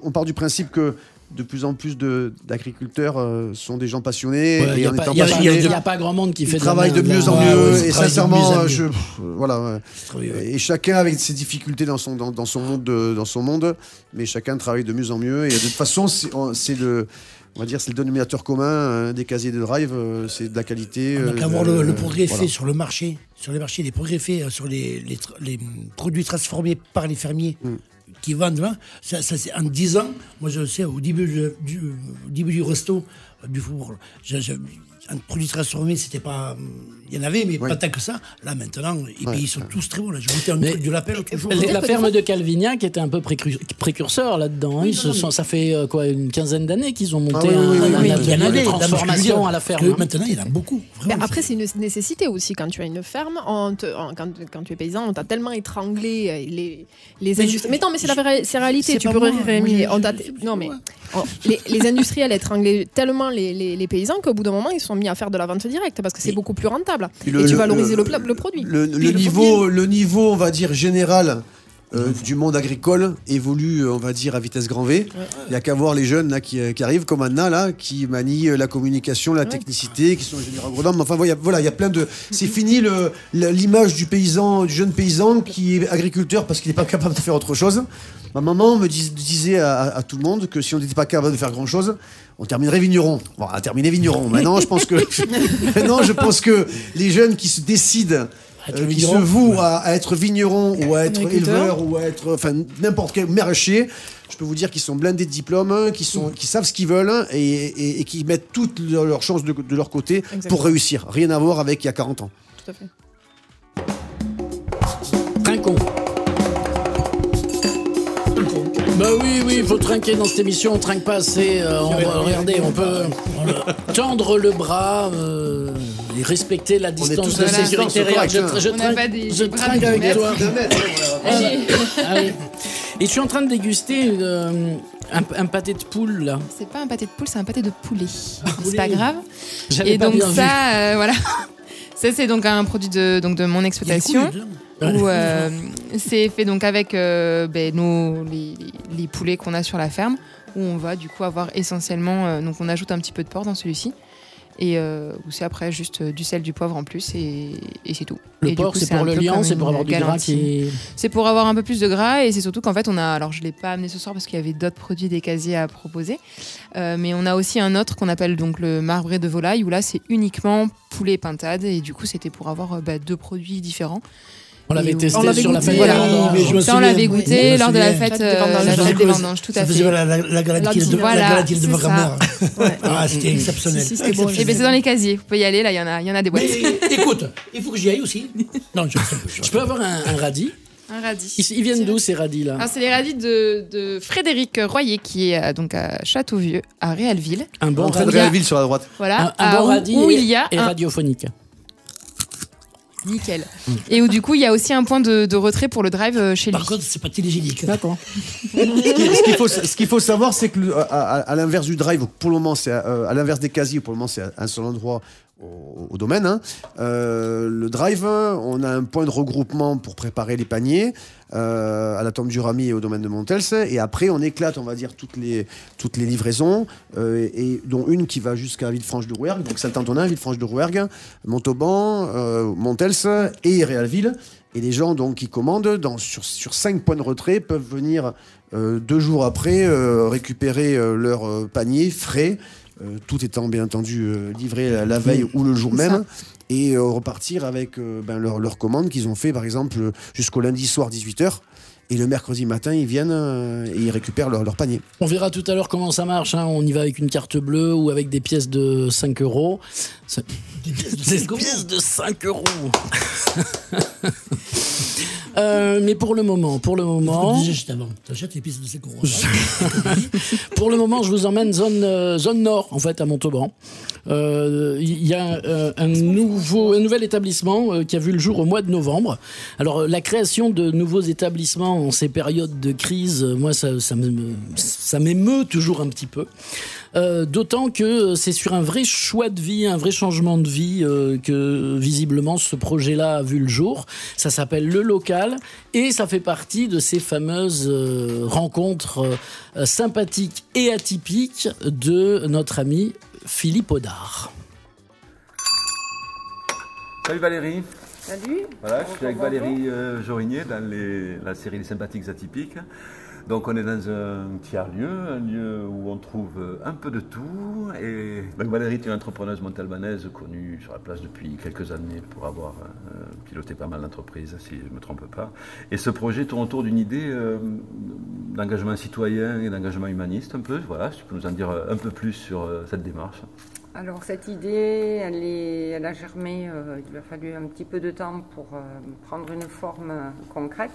on part du principe que de plus en plus d'agriculteurs sont des gens passionnés. Il n'y a pas grand monde qui fait travaille de mieux en mieux. Et sincèrement, voilà. Et chacun avec ses difficultés dans son monde, mais chacun travaille de mieux en mieux. Et de toute façon, c'est le dénominateur commun des casiers de drive, c'est de la qualité. On n'a qu'à voir le progrès fait sur le marché, sur les marchés, les progrès faits sur les produits transformés par les fermiers. Qui vendent, ça c'est en 10 ans. Moi, je sais, au début du resto du Faubourg, un produit transformé, c'était pas. Il y en avait, mais pas tant que ça. Là, maintenant, ils sont tous très bons. Là, j'ai goûté un truc de l'appel l'autre jour. La ferme de Calvignac était un peu précurseur là-dedans. Ça fait une quinzaine d'années qu'ils ont monté un atelier de transformation à la ferme. Maintenant, il y en a beaucoup. Après, c'est une nécessité aussi. Quand tu as une ferme, quand tu es paysan, on t'a tellement étranglé les industries. Mais non, mais c'est la réalité. Tu peux rire. Non, mais les industriels étranglaient tellement les paysans qu'au bout d'un moment, ils sont mis à faire de la vente directe parce que c'est beaucoup plus rentable. Et tu valorises le produit. Le niveau, on va dire, général du monde agricole évolue, on va dire, à vitesse grand V. Il n'y a qu'à voir les jeunes là, qui arrivent, comme Anna, là, qui manient la communication, la technicité, qui sont ingénieurs agronomes. Enfin, voilà, il y a plein de... C'est fini l'image du jeune paysan qui est agriculteur parce qu'il n'est pas capable de faire autre chose. Ma maman me disait à tout le monde que si on n'était pas capable de faire grand-chose, on terminerait vigneron. Bon, on a terminé vigneron. Maintenant, je pense que les jeunes qui se décident, qui se vouent à être vigneron ou à être éleveur ou à être n'importe quel maraîcher, je peux vous dire qu'ils sont blindés de diplômes, qui savent ce qu'ils veulent et qui mettent toutes leurs chances de leur côté pour réussir. Rien à voir avec il y a 40 ans. Tout à fait. Trinquons. Bah oui, il faut trinquer dans cette émission, on trinque pas assez. Regardez, on peut tendre le bras et respecter la distance de sécurité réelle. Je trinque avec toi. Et je suis en train de déguster un pâté de poule là. C'est pas un pâté de poule, c'est un pâté de poulet. C'est pas grave. Et donc ça, voilà. Ça c'est donc un produit de mon exploitation. Où c'est fait donc avec les poulets qu'on a sur la ferme, où on va du coup avoir essentiellement donc on ajoute un petit peu de porc dans celui-ci et où c'est après juste du sel, du poivre en plus et c'est tout. Le porc c'est pour le liant, c'est pour avoir du gras c'est pour avoir un peu plus de gras et c'est surtout qu'en fait on a, alors je l'ai pas amené ce soir parce qu'il y avait d'autres produits des casiers à proposer, mais on a aussi un autre qu'on appelle donc le marbré de volaille où là c'est uniquement poulet pintade et du coup c'était pour avoir deux produits différents. On l'avait testé sur la fête des vendanges. Ça, on l'avait goûté lors de la fête des vendanges, tout à fait. La galatine de ma grand-mère. C'était exceptionnel. Et bien, c'est dans les casiers. Vous pouvez y aller, là, il y en a des boîtes. Écoute, il faut que j'y aille aussi. Non, je peux avoir un radis. Un radis. Ils viennent d'où ces radis-là? C'est les radis de Frédéric Royer, qui est donc à Châteauvieux, à Réalville. Un bon radis. Réalville sur la droite. Voilà, un bon radis où il y a et radiophonique. Nickel. Et où du coup il y a aussi un point de retrait pour le drive chez lui. Par contre, c'est pas télégénique. D'accord. Ce qu'il faut savoir, c'est que à l'inverse du drive, pour le moment, c'est à l'inverse des casiers, pour le moment, c'est un seul endroit au domaine. Hein. Le drive, on a un point de regroupement pour préparer les paniers à la Tombe du Rami et au domaine de Montels. Et après, on éclate, on va dire, toutes les livraisons, et dont une qui va jusqu'à Villefranche-de-Rouergue, donc Saint-Antonin, Villefranche-de-Rouergue, Montauban, Montels et Réalville. Et les gens donc, qui commandent sur 5 points de retrait peuvent venir 2 jours après récupérer leur panier frais, tout étant bien entendu livré la veille ou le jour même, et repartir avec leur commande qu'ils ont fait par exemple jusqu'au lundi soir 18h. Et le mercredi matin, ils viennent et ils récupèrent leur panier. On verra tout à l'heure comment ça marche. Hein. On y va avec une carte bleue ou avec des pièces de 5 euros. Des pièces de 5 euros. Mais pour le moment. Déjà juste avant, t'achètes les pièces de 5 euros. Pour le moment, je vous emmène zone nord, en fait, à Montauban. Il y a un nouvel établissement qui a vu le jour au mois de novembre. Alors, la création de nouveaux établissements en ces périodes de crise, moi, ça m'émeut toujours un petit peu. D'autant que c'est sur un vrai choix de vie, un vrai changement de vie que visiblement ce projet-là a vu le jour. Ça s'appelle Le Local et ça fait partie de ces fameuses rencontres sympathiques et atypiques de notre ami Philippe Audard. Salut Valérie. Salut. Voilà, je suis avec Valérie Jorigné dans la série Les Sympathiques Atypiques. Donc on est dans un tiers-lieu, un lieu où on trouve un peu de tout. Et Valérie, tu es une entrepreneuse montalbanaise connue sur la place depuis quelques années pour avoir piloté pas mal d'entreprises, si je ne me trompe pas. Et ce projet tourne autour d'une idée d'engagement citoyen et d'engagement humaniste un peu. Voilà, si tu peux nous en dire un peu plus sur cette démarche. Alors cette idée, elle a germé, il a fallu un petit peu de temps pour prendre une forme concrète.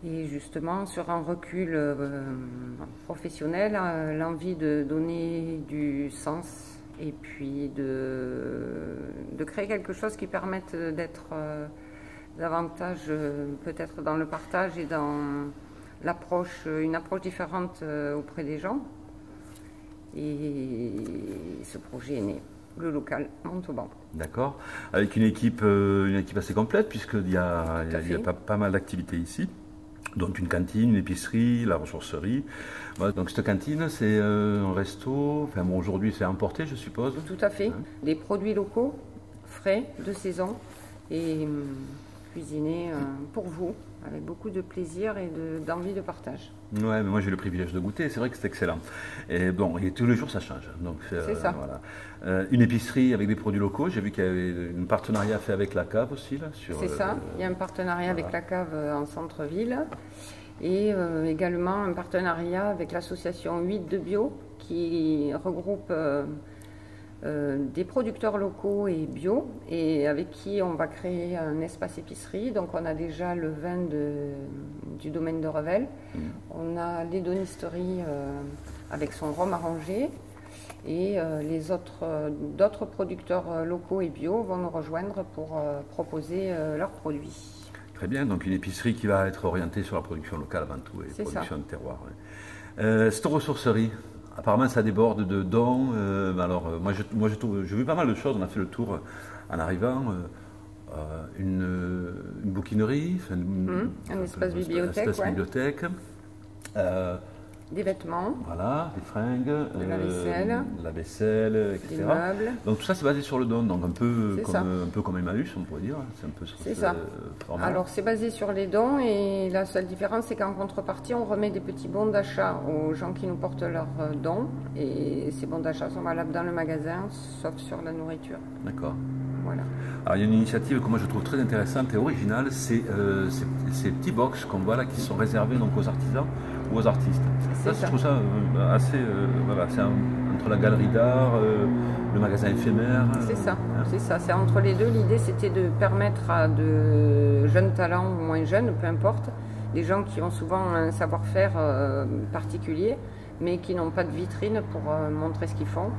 Et justement, sur un recul professionnel, l'envie de donner du sens et puis de créer quelque chose qui permette d'être davantage peut-être dans le partage et dans une approche différente auprès des gens. Et ce projet est né, Le Local Montauban. D'accord. Avec une équipe assez complète puisqu'il y a pas mal d'activités ici. Donc une cantine, une épicerie, la ressourcerie. Voilà, donc cette cantine, c'est un resto, enfin bon, aujourd'hui c'est importé je suppose. Tout à fait. Des produits locaux, frais, de saison et cuisinés pour vous, avec beaucoup de plaisir et d'envie de partage. Ouais, mais moi j'ai le privilège de goûter, c'est vrai que c'est excellent. Et bon, et tous les jours ça change. Donc c'est ça. Voilà. Une épicerie avec des produits locaux, j'ai vu qu'il y avait un partenariat fait avec la cave aussi là. C'est ça, il y a un partenariat avec la cave en centre-ville et également un partenariat avec l'association 8 de Bio qui regroupe des producteurs locaux et bio et avec qui on va créer un espace épicerie. Donc on a déjà le vin du domaine de Revel, on a l'hédonisterie avec son rhum arrangé et d'autres producteurs locaux et bio vont nous rejoindre pour proposer leurs produits. Très bien, donc une épicerie qui va être orientée sur la production locale avant tout et production de terroir. Ouais. Cette ressourcerie, apparemment ça déborde de dons. Moi j'ai vu pas mal de choses, on a fait le tour en arrivant. Une bouquinerie, un espace bibliothèque. Des vêtements, voilà, des fringues, de la vaisselle, etc. Des meubles. Donc tout ça c'est basé sur le don, donc un peu comme Emmaüs on pourrait dire. C'est un peu sur ce format. Alors c'est basé sur les dons et la seule différence c'est qu'en contrepartie on remet des petits bons d'achat aux gens qui nous portent leurs dons et ces bons d'achat sont valables dans le magasin sauf sur la nourriture. D'accord. Voilà. Alors, il y a une initiative que moi je trouve très intéressante et originale, c'est ces petits box qu'on voit là qui sont réservés donc aux artisans ou aux artistes. Ça, je trouve ça assez... voilà, c'est entre la galerie d'art, le magasin éphémère. C'est ça, c'est ça. C'est entre les deux. L'idée, c'était de permettre à de jeunes talents ou moins jeunes, peu importe, des gens qui ont souvent un savoir-faire particulier, mais qui n'ont pas de vitrine pour montrer ce qu'ils font.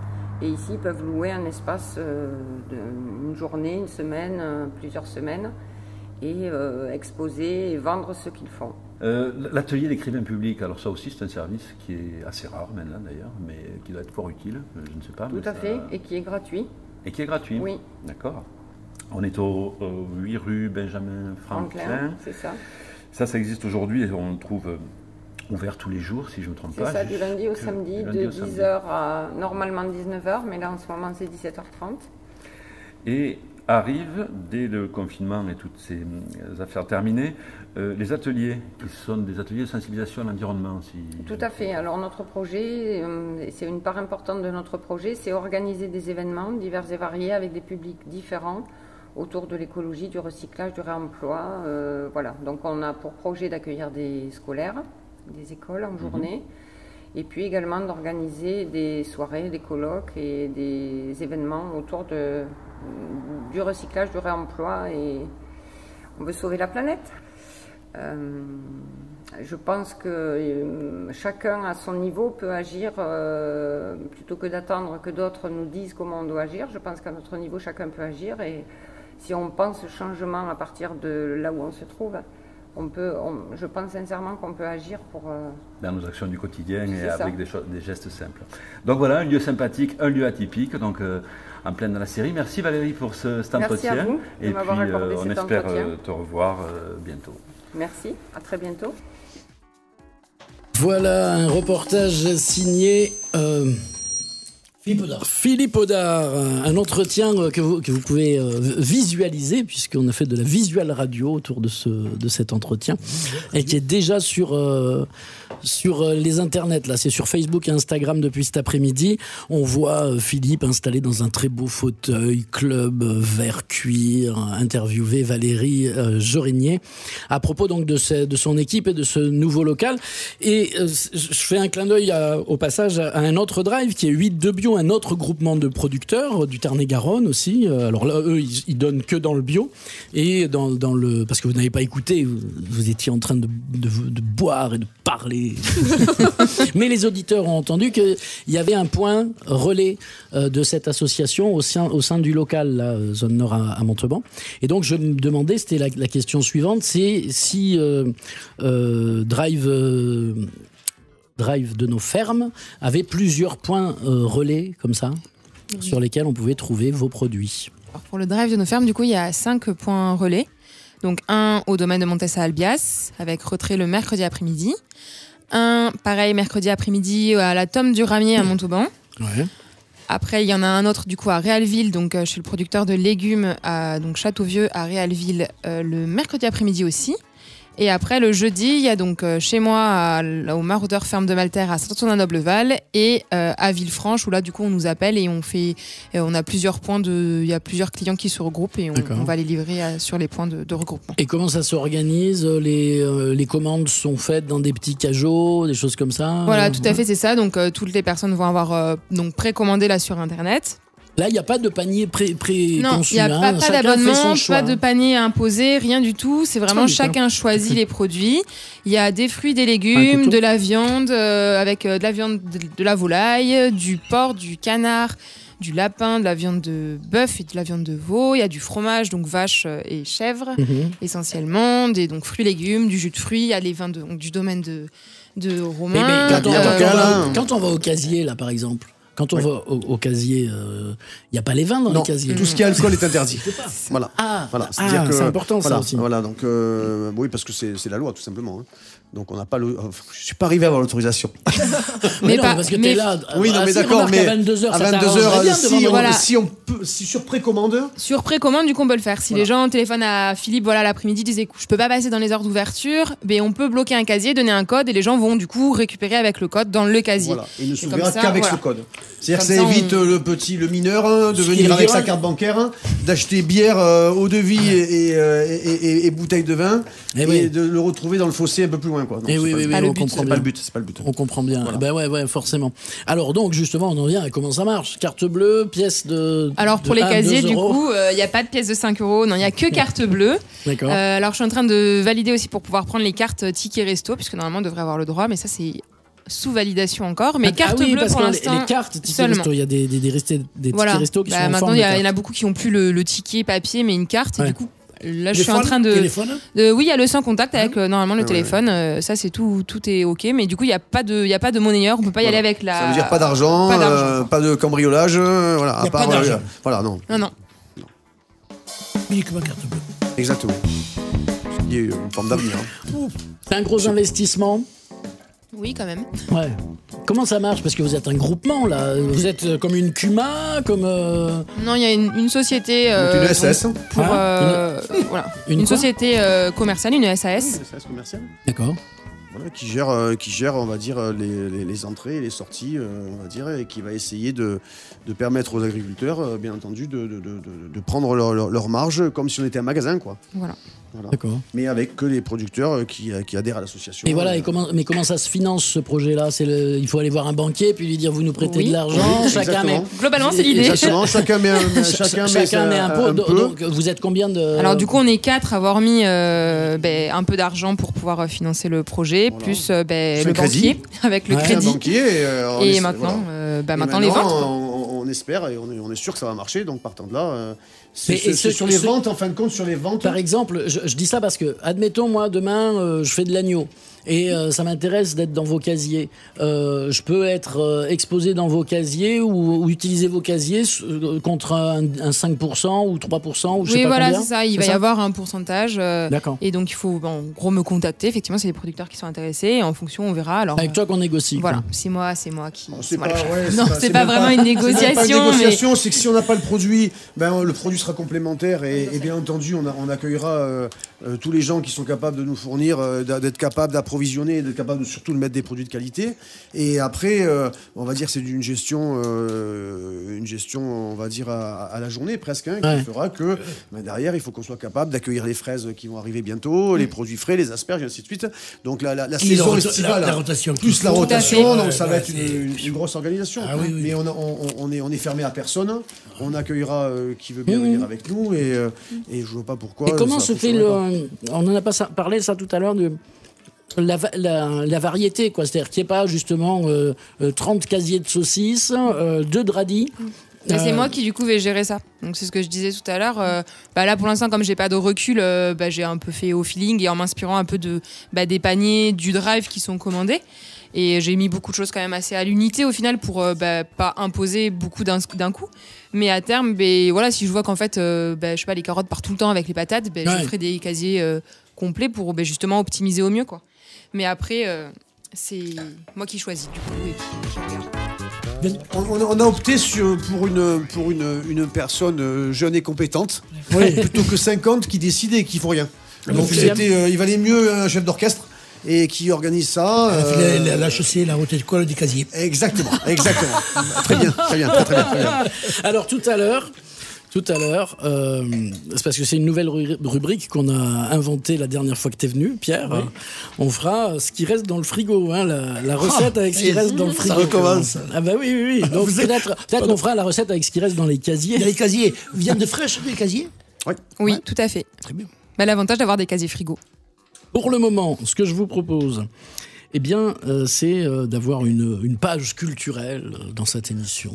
Et ici, ils peuvent louer un espace d'une journée, une semaine, plusieurs semaines, et exposer et vendre ce qu'ils font. L'atelier d'écrivain public, alors ça aussi c'est un service qui est assez rare maintenant d'ailleurs, mais qui doit être fort utile, je ne sais pas. Tout à fait, et qui est gratuit. Et qui est gratuit. Oui. D'accord. On est au 8 rue Benjamin Franklin. C'est ça. Ça existe aujourd'hui et on le trouve ouvert tous les jours, si je ne me trompe pas. C'est ça, du lundi au samedi, de 10h à normalement 19h, mais là en ce moment c'est 17h30. Et arrivent, dès le confinement et toutes ces affaires terminées, les ateliers, qui sont des ateliers de sensibilisation à l'environnement. Tout à fait. Alors notre projet, c'est une part importante de notre projet, c'est organiser des événements divers et variés avec des publics différents autour de l'écologie, du recyclage, du réemploi. Voilà. Donc on a pour projet d'accueillir des scolaires, des écoles en journée, et puis également d'organiser des soirées, des colloques et des événements autour du recyclage, du réemploi, et on veut sauver la planète. Je pense que chacun à son niveau peut agir plutôt que d'attendre que d'autres nous disent comment on doit agir. Je pense qu'à notre niveau, chacun peut agir, et si on pense changement à partir de là où on se trouve, je pense sincèrement qu'on peut agir pour... dans nos actions du quotidien et avec des gestes simples. Donc voilà, un lieu sympathique, un lieu atypique, donc en pleine dans la série. Merci Valérie pour cet entretien. Merci à vous de m'avoir accordé cet entretien. On espère te revoir bientôt. Merci, à très bientôt. Voilà un reportage signé... Philippe Audard, un entretien que vous pouvez visualiser, puisqu'on a fait de la visual radio autour de cet entretien, et qui est déjà sur les internets. Là, c'est sur Facebook et Instagram depuis cet après-midi. On voit Philippe installé dans un très beau fauteuil, club vert cuir, interviewé Valérie Jorigné à propos donc de son équipe et de ce nouveau local. Et je fais un clin d'œil au passage à un autre drive qui est 8 de bio, un autre groupement de producteurs du Tarn-et-Garonne aussi. Alors là, eux, ils donnent que dans le bio. Et parce que vous n'avez pas écouté, vous étiez en train de boire et de parler. Mais les auditeurs ont entendu qu'il y avait un point relais de cette association au sein du local, la zone nord à Montauban. Et donc, je me demandais, c'était la question suivante, c'est si Drive de nos fermes avait plusieurs points relais comme ça, sur lesquels on pouvait trouver vos produits. Alors pour le Drive de nos fermes, du coup, il y a 5 points relais. Donc un au domaine de Montessa-Albias, avec retrait le mercredi après-midi. Un, pareil, mercredi après-midi à la Tome du Ramier à Montauban. Ouais. Après, il y en a un autre du coup à Réalville, donc chez le producteur de légumes à donc Châteauvieux à Réalville, le mercredi après-midi aussi. Et après, le jeudi, il y a donc chez moi, au Maraudeur Ferme de Malter à Saint-Antoine-à-Nobleval et à Villefranche, où là, du coup, on nous appelle et on a plusieurs points il y a plusieurs clients qui se regroupent et on va les livrer sur les points de regroupement. Et comment ça s'organise ? Les commandes sont faites dans des petits cajots, des choses comme ça ? Voilà, tout à fait, c'est ça. Donc, toutes les personnes vont avoir précommandé là sur Internet. Là, il n'y a pas de panier pré-conçu. Non, il n'y a pas d'abonnement, pas de panier imposé, rien du tout. C'est vraiment chacun choisit les produits. Il y a des fruits, des légumes, de la viande, avec de la viande, de la volaille, du porc, du canard, du lapin, de la viande de bœuf et de la viande de veau. Il y a du fromage, donc vache et chèvre, essentiellement. Des fruits, légumes, du jus de fruits. Il y a les vins du domaine de Romain. Mais quand on va au casier, là, par exemple, quand on va au casier, il n'y a pas les vins dans les casiers. Tout ce qui est alcool est interdit. Voilà. C'est important ça aussi. Voilà, donc oui, parce que c'est la loi tout simplement. Hein. Donc on n'a pas le. Je suis pas arrivé à avoir l'autorisation. mais non, parce que t'es là. Oui, non, mais d'accord, mais à 22h, à 22h, si sur précommande. Sur précommande, du coup, on peut le faire. Si les gens téléphonent à Philippe, l'après-midi, disent écoute, je peux pas passer dans les heures d'ouverture, mais on peut bloquer un casier, donner un code, et les gens vont du coup récupérer avec le code dans le casier. Voilà. Et ne s'ouvrira qu'avec ce code. C'est-à-dire que Comme ça ça, évite le mineur de venir avec sa carte bancaire, d'acheter bière au devis et bouteille de vin et de le retrouver dans le fossé un peu plus loin. Quoi. Donc, on comprend c'est bien. pas le but. C'est pas le but. On comprend bien. Voilà. Ben ouais, forcément. Alors donc justement, on en vient à comment ça marche. Carte bleue, pièce de. Alors pour les 1, casiers, 2 du euros. coup, il n'y a pas de pièce de 5 euros. Non, il n'y a que carte bleue. D'accord. Alors je suis en train de valider aussi pour pouvoir prendre les cartes tickets resto, puisque normalement on devrait avoir le droit, mais ça c'est sous validation encore. Mais carte bleue parce pour que l'instant. les cartes tickets seulement. resto, il y a des tickets resto qui sont en Maintenant, forme il de y en carte. a beaucoup qui n'ont plus le ticket papier, mais une carte. Et du coup, là, je suis en train Téléphone oui, il y a le sans contact avec normalement le téléphone. Ça, c'est tout est ok. Mais du coup, il n'y a pas de monnayeur. On peut pas y aller avec la. Ça veut dire pas d'argent, pas de cambriolage, voilà. Y a pas d'argent. Voilà, non. Non. Uniquement carte bleue. Exactement. Il y a une forme d'avenir. C'est un gros investissement. Oui, quand même. Ouais. Comment ça marche? Parce que vous êtes un groupement là. Vous êtes comme une CUMA, comme. Non, il y a une société. Donc une SS. Pour, voilà. Une quoi société commerciale, une SAS. Une SAS commerciale. D'accord. Voilà, qui gère, on va dire, les entrées et les sorties, on va dire, et qui va essayer de permettre aux agriculteurs, bien entendu, de prendre leur marge comme si on était un magasin, quoi. Voilà. D'accord. Mais avec que les producteurs qui adhèrent à l'association. Et voilà, comment ça se finance ce projet-là? Il faut aller voir un banquier puis lui dire vous nous prêtez de l'argent. Oui, chacun met. Globalement, c'est l'idée. Exactement. Chacun met un peu. Donc vous êtes combien de? Alors du coup, on est 4 à avoir mis un peu d'argent pour pouvoir financer le projet, plus le banquier avec le crédit. Un banquier, et maintenant, maintenant les ventes. On espère et on est sûr que ça va marcher. Donc partant de là. Mais C'est sur les ventes, en fin de compte, sur les ventes. Par exemple, je dis ça parce que, admettons, moi, demain, je fais de l'agneau. Et ça m'intéresse d'être dans vos casiers. Je peux être exposé dans vos casiers ou utiliser vos casiers contre un 5% ou 3% ou je sais pas voilà, combien. c'est ça. Il va y avoir un pourcentage. D'accord. Et donc, il faut en gros me contacter. Effectivement, c'est les producteurs qui sont intéressés. Et en fonction, on verra. Alors, avec toi qu'on négocie. Voilà, quoi. c'est moi qui. C'est moi pas, le chef. C'est pas vraiment une négociation. C'est pas une négociation, c'est que si on n'a pas le produit, le produit sera complémentaire et bien entendu, on accueillera tous les gens qui sont capables de nous fournir, d'être capables d'approvisionner, d'être capables de surtout de mettre des produits de qualité. Et après, on va dire c'est une gestion, on va dire à la journée presque, qui fera que derrière, il faut qu'on soit capable d'accueillir les fraises qui vont arriver bientôt, les produits frais, les asperges, et ainsi de suite. Donc la saison estivale, la rotation, plus la rotation, donc ça va être c'est une grosse organisation. Oui. Mais on est fermé à personne. On accueillera qui veut bien venir avec nous et je vois pas pourquoi. Et comment se fait on en a pas parlé ça tout à l'heure de la variété, quoi. C'est-à-dire qu'il n'y ait pas justement 30 casiers de saucisses, 2 radis. C'est moi qui du coup vais gérer ça. Donc c'est ce que je disais tout à l'heure. Là pour l'instant, comme j'ai pas de recul, j'ai un peu fait au feeling et en m'inspirant un peu des paniers du drive qui sont commandés. Et j'ai mis beaucoup de choses quand même assez à l'unité au final pour pas imposer beaucoup d'un coup. Mais à terme, si je vois qu'en fait, je sais pas, les carottes partent tout le temps avec les patates, je ferai des casiers complets pour justement optimiser au mieux, quoi. Mais après, c'est moi qui choisis du coup et qui regarde. On a opté pour une personne jeune et compétente, plutôt que 50 qui décident et qui font rien. Donc il valait mieux un chef d'orchestre et qui organise ça. La chaussée, la route d'école des casiers. Exactement. Très bien. Alors tout à l'heure, c'est parce que c'est une nouvelle rubrique qu'on a inventée la dernière fois que tu es venu, Pierre. Oui. On fera ce qui reste dans le frigo, la recette avec ce qui reste dans le frigo. Ça recommence. Ah bah oui. Donc peut-être qu'on fera la recette avec ce qui reste dans les casiers. Les casiers viennent de fraîche, les casiers. Oui, tout à fait. Très bien. L'avantage d'avoir des casiers frigo. Pour le moment, ce que je vous propose, c'est d'avoir une page culturelle dans cette émission.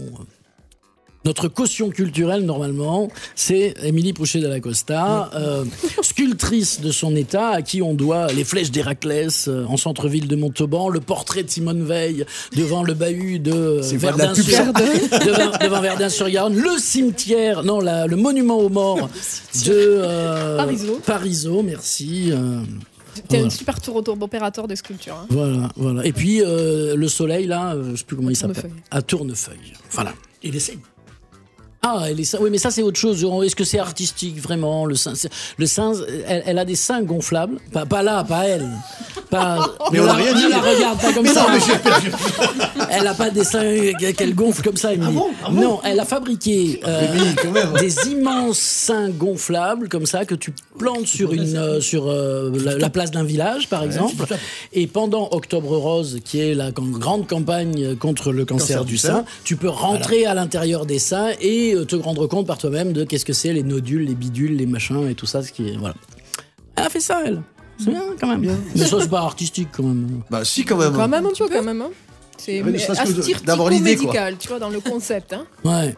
Notre caution culturelle, normalement, c'est Émilie Pouchet Dalla Costa, sculptrice de son état, à qui on doit les flèches d'Héraclès en centre-ville de Montauban, le portrait de Simone Veil devant le bahut de Verdun-sur-Garonne, le cimetière, le monument aux morts de Parisot, merci. T'es un super tour opérateur de sculpture. Hein. Voilà. Et puis le soleil, là, je sais plus comment il s'appelle. À Tournefeuille. Voilà. Et les seins. Ah, oui, mais ça c'est autre chose. Est-ce que c'est artistique vraiment le sein, elle a des seins gonflables. Pas là, pas elle. Mais on n'a rien dit. Ne la regarde pas comme ça. Elle a pas des seins qu'elle gonfle comme ça, Émilie. Non, elle a fabriqué des immenses seins gonflables comme ça que tu plantes sur la place d'un village, par exemple. Et pendant Octobre Rose, qui est la grande campagne contre le cancer du sein, tu peux rentrer à l'intérieur des seins et te rendre compte par toi-même de qu'est-ce que c'est les nodules, les bidules, les machins et tout ça. Voilà. Elle a fait ça, elle. C'est bien, quand même. Mais ça, c'est pas artistique, quand même. Bah, si, quand même. Quand même, un peu, quand même. Hein. C'est d'avoir l'idée, quoi. médical, tu vois, dans le concept. Hein. Ouais.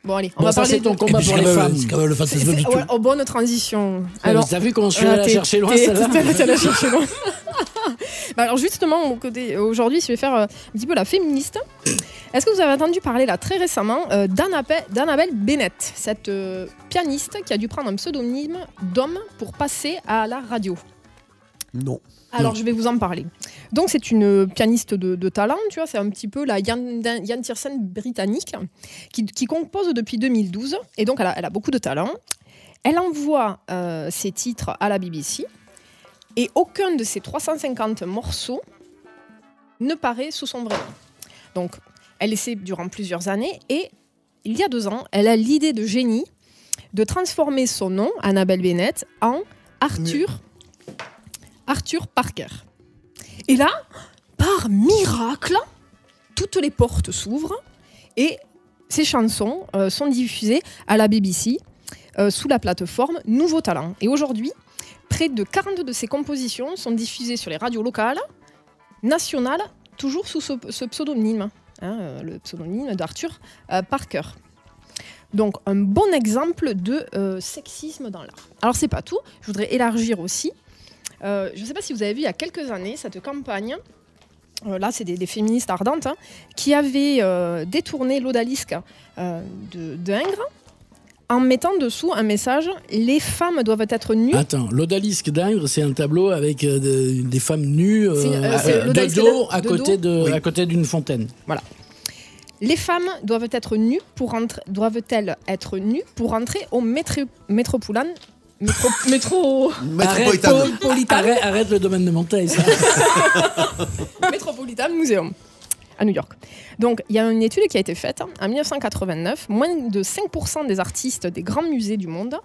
Bon, allez, on va parler c'est ton combat pour les femmes. C'est quand même le fantasme du tout. En bonne transition. Alors, t'as vu comment je suis allé la chercher loin, celle-là? T'es allé la chercher loin. Alors justement, aujourd'hui, je vais faire un petit peu la féministe. Est-ce que vous avez entendu parler là très récemment d'Annabelle Bennett, cette pianiste qui a dû prendre un pseudonyme d'homme pour passer à la radio? Non. Alors je vais vous en parler. Donc c'est une pianiste de talent, tu vois, c'est un petit peu la Jan Tiersen britannique qui compose depuis 2012 et donc elle a beaucoup de talent. Elle envoie ses titres à la BBC. Et aucun de ces 350 morceaux ne paraît sous son vrai nom. Donc, elle essaie durant plusieurs années et il y a 2 ans, elle a l'idée de génie de transformer son nom, Annabelle Bennett, en Arthur Parker. Et là, par miracle, toutes les portes s'ouvrent et ces chansons sont diffusées à la BBC sous la plateforme Nouveau Talent. Et aujourd'hui, près de 40 de ses compositions sont diffusées sur les radios locales, nationales, toujours sous ce pseudonyme, le pseudonyme d'Arthur Parker. Donc un bon exemple de sexisme dans l'art. Alors c'est pas tout, je voudrais élargir aussi. Je ne sais pas si vous avez vu il y a quelques années cette campagne, là c'est des féministes ardentes, qui avaient détourné l'odalisque d'Ingres, en mettant dessous un message « Les femmes doivent être nues ». Attends, l'odalisque d'Ingres, c'est un tableau avec des femmes nues de dos à côté d'une fontaine. Voilà. Les femmes doivent être nues doivent-elles être nues pour entrer au métropolitain. Arrête le domaine de Monteil, ça. Metropolitan Museum à New York. Donc, il y a une étude qui a été faite en 1989. Moins de 5% des artistes des grands musées du monde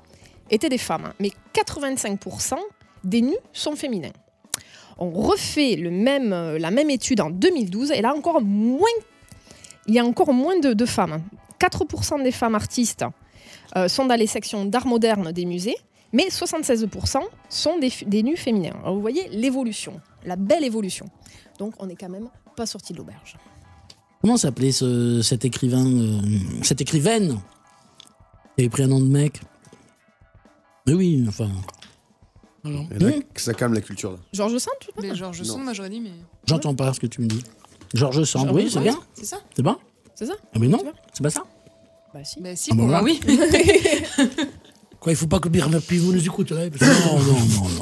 étaient des femmes, mais 85% des nus sont féminins. On refait la même étude en 2012 et là il y a encore moins de femmes. 4% des femmes artistes sont dans les sections d'art moderne des musées, mais 76% sont des nus féminins. Alors vous voyez l'évolution, la belle évolution. Donc on n'est quand même pas sorti de l'auberge. Comment s'appelait cet cette écrivaine qui avait pris un nom de mec? Mais oui, enfin... Ça calme la culture là. Georges Sand, tu vois? Georges Sand, moi j'aurais dit, mais... J'entends pas ce que tu me dis. Georges Sand, oui, c'est bien. C'est ça. C'est bon? C'est ça. Ah mais non, c'est pas ça. Bah si. Bah si, pour moi oui. Quoi, il faut pas que Bernard Pivot nous écoute. Là,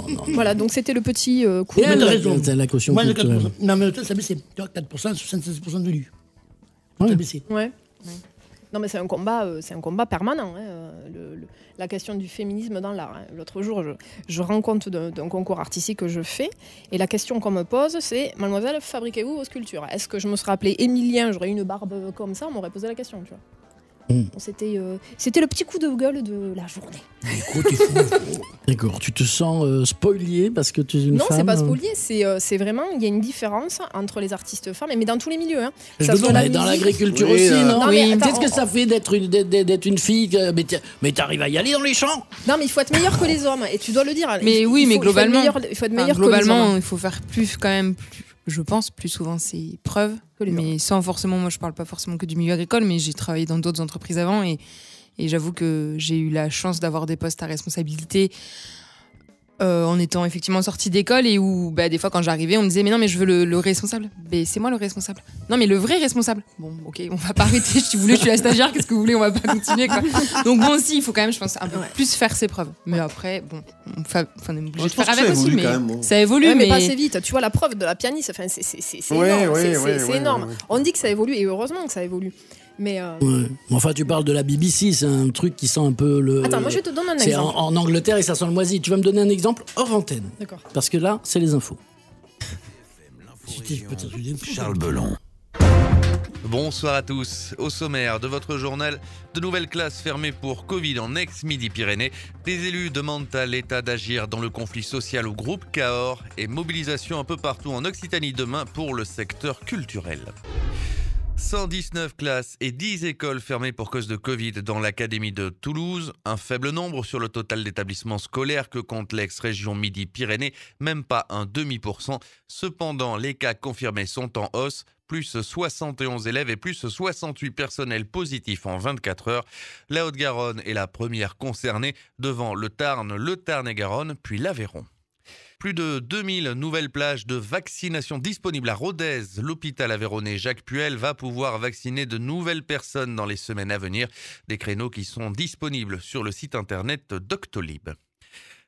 Non. Voilà, donc c'était le petit coup. Mais t'as raison. C'est la caution culturelle. Non, mais ça a baissé. 4%, 76% de nus. Ça a baissé. Ouais. Non, mais c'est un combat permanent. La question du féminisme dans l'art. L'autre jour, je rends compte d'un concours artistique que je fais, et la question qu'on me pose, c'est: Mademoiselle, fabriquez-vous vos sculptures? Est-ce que je me serais appelé Émilien, j'aurais une barbe comme ça, on m'aurait posé la question, tu vois. C'était le petit coup de gueule de la journée. D'accord, tu te sens spolié parce que tu es une femme? Non, c'est pas spolié, c'est vraiment, il y a une différence entre les artistes femmes, mais dans tous les milieux. Hein. Dans l'agriculture aussi, non? Oui. Qu'est-ce que ça fait d'être une fille mais t'arrives à y aller dans les champs? Non, mais il faut être meilleur que les hommes, et tu dois le dire. Mais globalement, il faut être meilleur que les hommes. Il faut faire plus je pense, plus souvent ses preuves, mais sans forcément, moi je parle pas forcément que du milieu agricole, mais j'ai travaillé dans d'autres entreprises avant et j'avoue que j'ai eu la chance d'avoir des postes à responsabilité en étant effectivement sortie d'école et où des fois quand j'arrivais on me disait mais non mais je veux le responsable. Mais c'est moi le responsable. Non mais le vrai responsable. Bon ok, on va pas arrêter, si vous voulez je suis la stagiaire, qu'est-ce que vous voulez, on va pas continuer quoi. Donc bon aussi il faut quand même je pense un peu plus faire ses preuves. Mais après bon on est obligé de faire avec aussi, mais ça évolue mais pas assez vite. Tu vois la preuve de la pianiste, enfin c'est énorme, c'est énorme. On dit que ça évolue et heureusement que ça évolue. Mais Enfin, tu parles de la BBC, c'est un truc qui sent un peu le... Attends, moi je te donne un C'est exemple. en Angleterre et ça sent le moisi. Tu vas me donner un exemple hors antenne. D'accord. Parce que là, c'est les infos. Charles Belon. Bonsoir à tous. Au sommaire de votre journal, de nouvelles classes fermées pour Covid en ex-Midi-Pyrénées. Des élus demandent à l'État d'agir dans le conflit social au groupe Cahors et mobilisation un peu partout en Occitanie demain pour le secteur culturel. 119 classes et 10 écoles fermées pour cause de Covid dans l'académie de Toulouse. Un faible nombre sur le total d'établissements scolaires que compte l'ex-région Midi-Pyrénées, même pas un demi%. Cependant, les cas confirmés sont en hausse. Plus 71 élèves et plus 68 personnels positifs en 24 heures. La Haute-Garonne est la première concernée devant le Tarn-et-Garonne, puis l'Aveyron. Plus de 2000 nouvelles plages de vaccination disponibles à Rodez. L'hôpital aveyronnais Jacques Puel va pouvoir vacciner de nouvelles personnes dans les semaines à venir. Des créneaux qui sont disponibles sur le site internet Doctolib.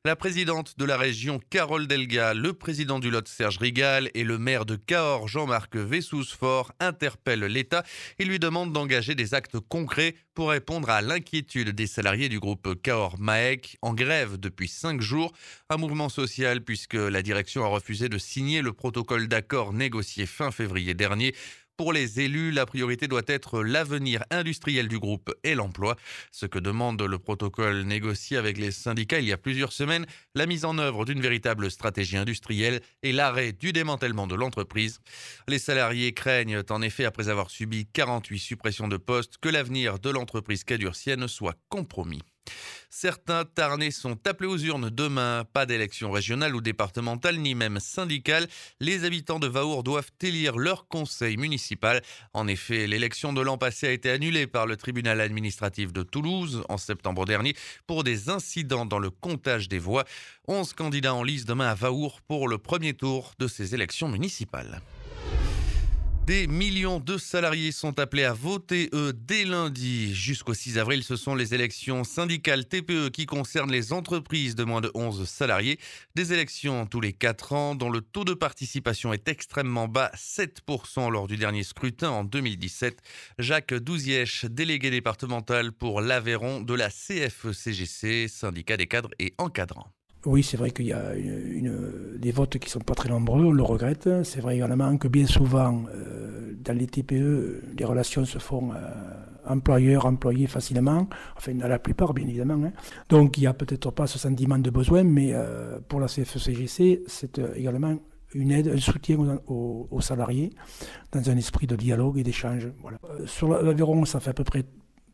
La présidente de la région, Carole Delga, le président du Lot, Serge Rigal, et le maire de Cahors, Jean-Marc Vessous-Fort, interpellent l'État et lui demandent d'engager des actes concrets pour répondre à l'inquiétude des salariés du groupe Cahors-Maec, en grève depuis 5 jours. Un mouvement social puisque la direction a refusé de signer le protocole d'accord négocié fin février dernier. Pour les élus, la priorité doit être l'avenir industriel du groupe et l'emploi. Ce que demande le protocole négocié avec les syndicats il y a plusieurs semaines, la mise en œuvre d'une véritable stratégie industrielle et l'arrêt du démantèlement de l'entreprise. Les salariés craignent en effet, après avoir subi 48 suppressions de postes, que l'avenir de l'entreprise cadurcienne soit compromis. Certains Tarnais sont appelés aux urnes demain. Pas d'élection régionale ou départementale, ni même syndicale. Les habitants de Vaour doivent élire leur conseil municipal. En effet, l'élection de l'an passé a été annulée par le tribunal administratif de Toulouse en septembre dernier pour des incidents dans le comptage des voix. 11 candidats en lice demain à Vaour pour le premier tour de ces élections municipales. Des millions de salariés sont appelés à voter, dès lundi. Jusqu'au 6 avril, ce sont les élections syndicales TPE qui concernent les entreprises de moins de 11 salariés. Des élections tous les 4 ans, dont le taux de participation est extrêmement bas, 7% lors du dernier scrutin en 2017. Jacques Douzièche, délégué départemental pour l'Aveyron de la CFE-CGC, syndicat des cadres et encadrants. Oui, c'est vrai qu'il y a des votes qui ne sont pas très nombreux, on le regrette. C'est vrai également que bien souvent, dans les TPE, les relations se font employeur-employé facilement, enfin dans la plupart bien évidemment. Hein. Donc il n'y a peut-être pas ce sentiment de besoin, mais pour la CFE-CGC, c'est également une aide, un soutien aux salariés dans un esprit de dialogue et d'échange. Voilà. Sur l'Aveyron, ça fait à peu près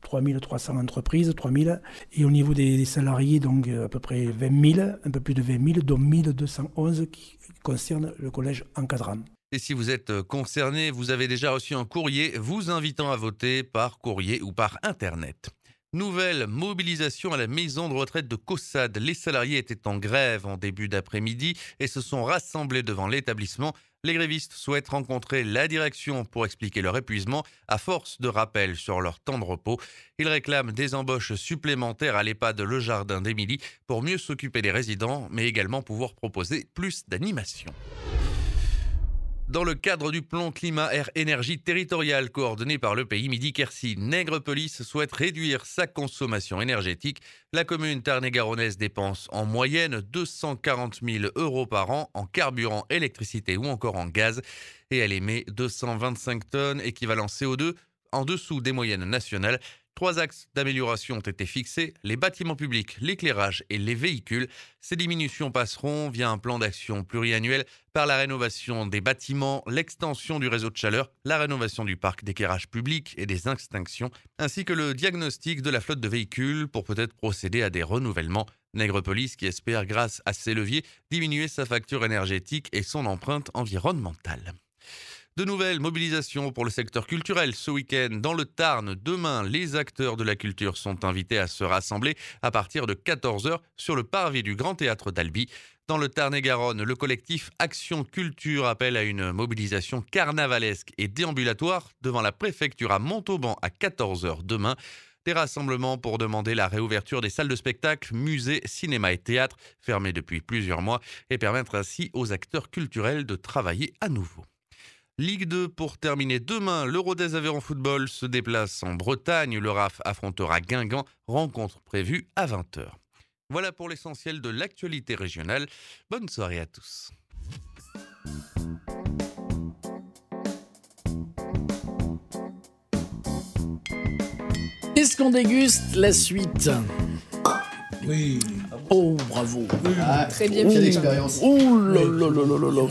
3300 entreprises, 3000, et au niveau des salariés, donc à peu près 20 000, un peu plus de 20 000, dont 1211 qui concernent le collège encadrant. Et si vous êtes concerné, vous avez déjà reçu un courrier vous invitant à voter par courrier ou par Internet. Nouvelle mobilisation à la maison de retraite de Caussade. Les salariés étaient en grève en début d'après-midi et se sont rassemblés devant l'établissement. Les grévistes souhaitent rencontrer la direction pour expliquer leur épuisement à force de rappels sur leur temps de repos. Ils réclament des embauches supplémentaires à l'EHPAD Le Jardin d'Émilie pour mieux s'occuper des résidents, mais également pouvoir proposer plus d'animation. Dans le cadre du plan climat-air-énergie territorial coordonné par le pays Midi-Quercy, Nègrepelisse souhaite réduire sa consommation énergétique. La commune tarn-et-garonnaise dépense en moyenne 240 000 € par an en carburant, électricité ou encore en gaz. Et elle émet 225 tonnes équivalent CO2 en dessous des moyennes nationales. 3 axes d'amélioration ont été fixés, les bâtiments publics, l'éclairage et les véhicules. Ces diminutions passeront via un plan d'action pluriannuel par la rénovation des bâtiments, l'extension du réseau de chaleur, la rénovation du parc d'éclairage public et des extinctions, ainsi que le diagnostic de la flotte de véhicules pour peut-être procéder à des renouvellements. Nègrepelisse qui espère, grâce à ces leviers, diminuer sa facture énergétique et son empreinte environnementale. De nouvelles mobilisations pour le secteur culturel ce week-end. Dans le Tarn, demain, les acteurs de la culture sont invités à se rassembler à partir de 14h sur le parvis du Grand Théâtre d'Albi. Dans le Tarn-et-Garonne, le collectif Action Culture appelle à une mobilisation carnavalesque et déambulatoire devant la préfecture à Montauban à 14h demain. Des rassemblements pour demander la réouverture des salles de spectacle, musées, cinéma et théâtre, fermés depuis plusieurs mois, et permettre ainsi aux acteurs culturels de travailler à nouveau. Ligue 2 pour terminer demain. Le Rodez Aveyron Football se déplace en Bretagne. Le RAF affrontera Guingamp. Rencontre prévue à 20h. Voilà pour l'essentiel de l'actualité régionale. Bonne soirée à tous. Est-ce qu'on déguste la suite? Oui. Oh, bravo. Très bien. Quelle expérience. Oh là là là là là là.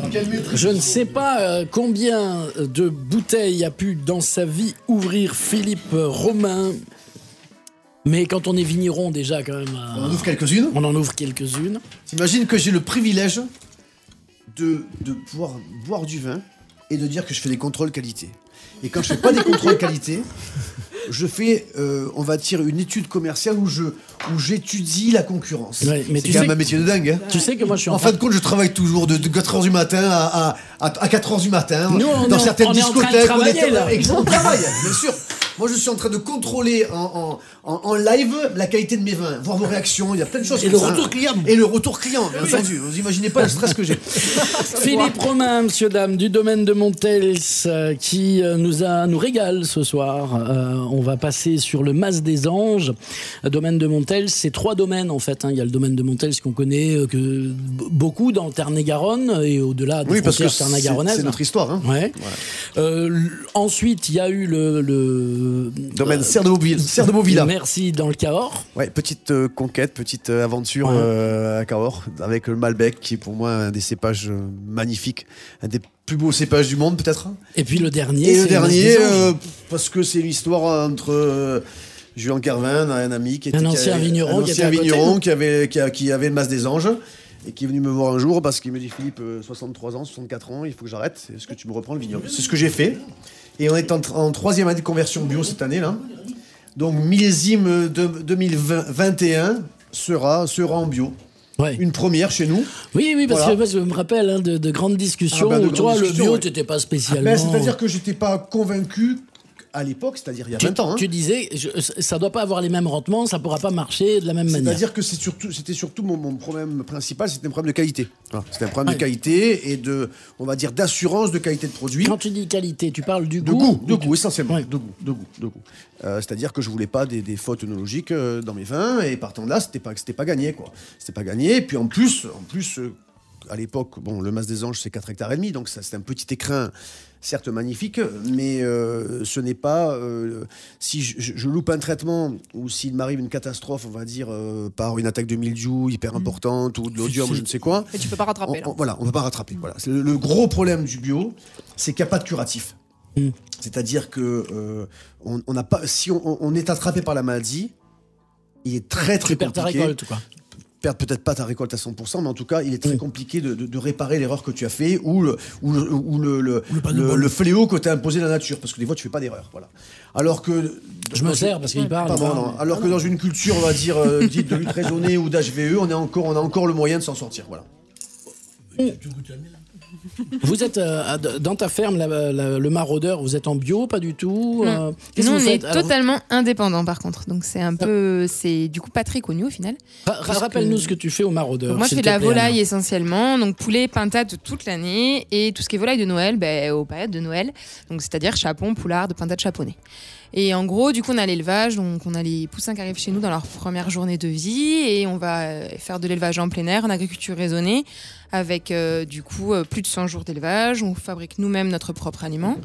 Je ne sais pas combien de bouteilles a pu dans sa vie ouvrir Philippe Romain. Mais quand on est vigneron déjà quand même... On en ouvre quelques-unes. On en ouvre quelques-unes. T'imagines que j'ai le privilège de pouvoir boire du vin et de dire que je fais des contrôles qualité. Et quand je fais pas des contrôles qualité, je fais, on va dire, une étude commerciale où j'étudie la concurrence. Ouais, mais c'est quand même un métier de dingue. Hein. Tu sais que moi je suis en fin de compte, je travaille toujours de 4h du matin à 4h du matin. Nous, dans certaines discothèques. On travaille, bien sûr. Moi, je suis en train de contrôler en live la qualité de mes vins, voir vos réactions. Il y a plein de choses. Et le retour client. Et le retour client, bien entendu. Vous imaginez pas le stress que j'ai. Philippe Romain, monsieur, dame, du domaine de Montels, qui nous régale ce soir. On va passer sur le Mas des Anges. Domaine de Montels, c'est 3 domaines en fait. Il y a le domaine de Montels qu'on connaît que beaucoup dans Tarn-et-Garonne et au-delà des frontières tarn-et-garonnaises. C'est notre histoire. Hein. Ouais. Voilà. Ensuite, il y a eu le domaine Serre de Beauvilla. Merci, dans le Cahors. Ouais, petite conquête, petite aventure à Cahors, avec le Malbec qui est pour moi un des cépages magnifiques, un des plus beaux cépages du monde peut-être. Et puis le dernier. Et le dernier, parce que c'est l'histoire entre Julien Carvin, un ami qui était un ancien vigneron qui avait le Mas des Anges. Et qui est venu me voir un jour parce qu'il me dit Philippe, 63 ans, 64 ans, il faut que j'arrête. Est-ce que tu me reprends le vignoble? C'est ce que j'ai fait. Et on est en 3e année de conversion bio cette année là. Donc millésime 2021 sera en bio. Ouais. Une première chez nous. Oui, parce que je me rappelle de grandes discussions où toi, le bio, tu n'étais pas spécialement... C'est-à-dire que je n'étais pas convaincu à l'époque, c'est-à-dire il y a 20 ans. Tu disais, ça ne doit pas avoir les mêmes rendements, ça ne pourra pas marcher de la même manière. C'est-à-dire que c'était surtout mon problème principal, c'était un problème de qualité. Voilà. C'était un problème de qualité et on va dire, d'assurance de qualité de produit. Quand tu dis qualité, tu parles du goût? De goût, essentiellement. Ouais. De goût. C'est-à-dire que je voulais pas des fautes œnologiques dans mes vins et partant de là, c'était pas gagné, quoi. C'était pas gagné. Et puis en plus, à l'époque, le Mas des Anges, c'est 4,5 hectares, donc ça, c'est un petit écrin, certes magnifique, mais ce n'est pas... si je loupe un traitement ou s'il m'arrive une catastrophe, on va dire, par une attaque de mildiou hyper importante ou de l'odium, je ne sais quoi... Et tu peux pas rattraper, là. Voilà, on peut pas rattraper. Voilà. Le gros problème du bio, c'est qu'il n'y a pas de curatif. C'est-à-dire que on n'a pas... Si on est attrapé par la maladie, il est très très compliqué... Tu perds ta récolte, quoi. Perdre peut-être pas ta récolte à 100%, mais en tout cas, il est très compliqué de réparer l'erreur que tu as fait ou le fléau que tu as imposé la nature, parce que des fois, tu fais pas d'erreur. Voilà. Alors que... Je me sers parce qu'il parle. Alors que dans une culture, on va dire, dite de lutte raisonnée ou d'HVE, on a encore le moyen de s'en sortir. Voilà. Vous êtes dans ta ferme, le Maraudeur, vous êtes en bio, pas du tout? Nous, on est totalement indépendants par contre. Donc c'est un peu. C'est du coup pas très connu au final. Rappelle-nous ce que tu fais au Maraudeur. Moi je fais de la volaille essentiellement, donc poulet, pintade toute l'année et tout ce qui est volaille de Noël, aux périodes de Noël. Donc c'est-à-dire chapon, poulard, de pintade chaponné. Et en gros, du coup, on a l'élevage, donc on a les poussins qui arrivent chez nous dans leur première journée de vie et on va faire de l'élevage en plein air, en agriculture raisonnée, avec du coup plus de 100 jours d'élevage. On fabrique nous-mêmes notre propre aliment.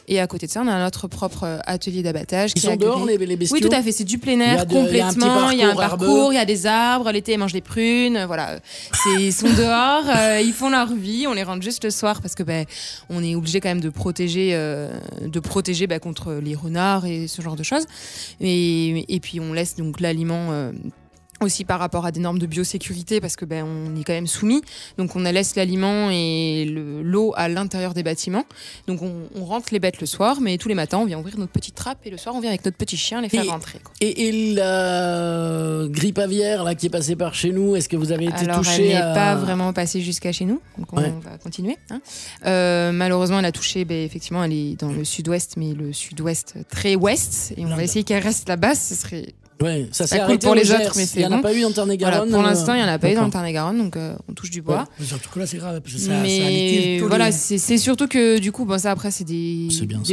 Et à côté de ça, on a notre propre atelier d'abattage. Ils sont dehors, les bestiaux? Oui, tout à fait. C'est du plein air complètement. Il y a un parcours, il y a des arbres. L'été, ils mangent des prunes. Voilà. Ils sont dehors, ils font leur vie. On les rentre juste le soir parce que on est obligé quand même de protéger contre les renards et ce genre de choses. Et puis on laisse donc l'aliment aussi par rapport à des normes de biosécurité parce que on est quand même soumis, donc on laisse l'aliment et l'eau à l'intérieur des bâtiments, donc on rentre les bêtes le soir, mais tous les matins on vient ouvrir notre petite trappe et le soir on vient avec notre petit chien les faire rentrer, quoi. Et la grippe aviaire là qui est passée par chez nous, est-ce que vous avez été touché? Elle n'est pas vraiment passée jusqu'à chez nous, donc on va continuer, hein. Malheureusement elle a touché, effectivement elle est dans le sud-ouest, mais le sud-ouest très ouest, et on va essayer qu'elle reste là-bas, ce serait Ouais, ça s'est coule arrêté pour les au autres, Gers. mais c'est Il n'y en a bon. pas eu en Tarn-et-Garonne. Voilà, pour l'instant, il n'y en a pas eu dans le D'accord. Tarn-et-Garonne, donc on touche du bois. Mais surtout que là, c'est grave, parce que ça Mais tous voilà, les- c'est surtout que du coup, bon, ça après, c'est des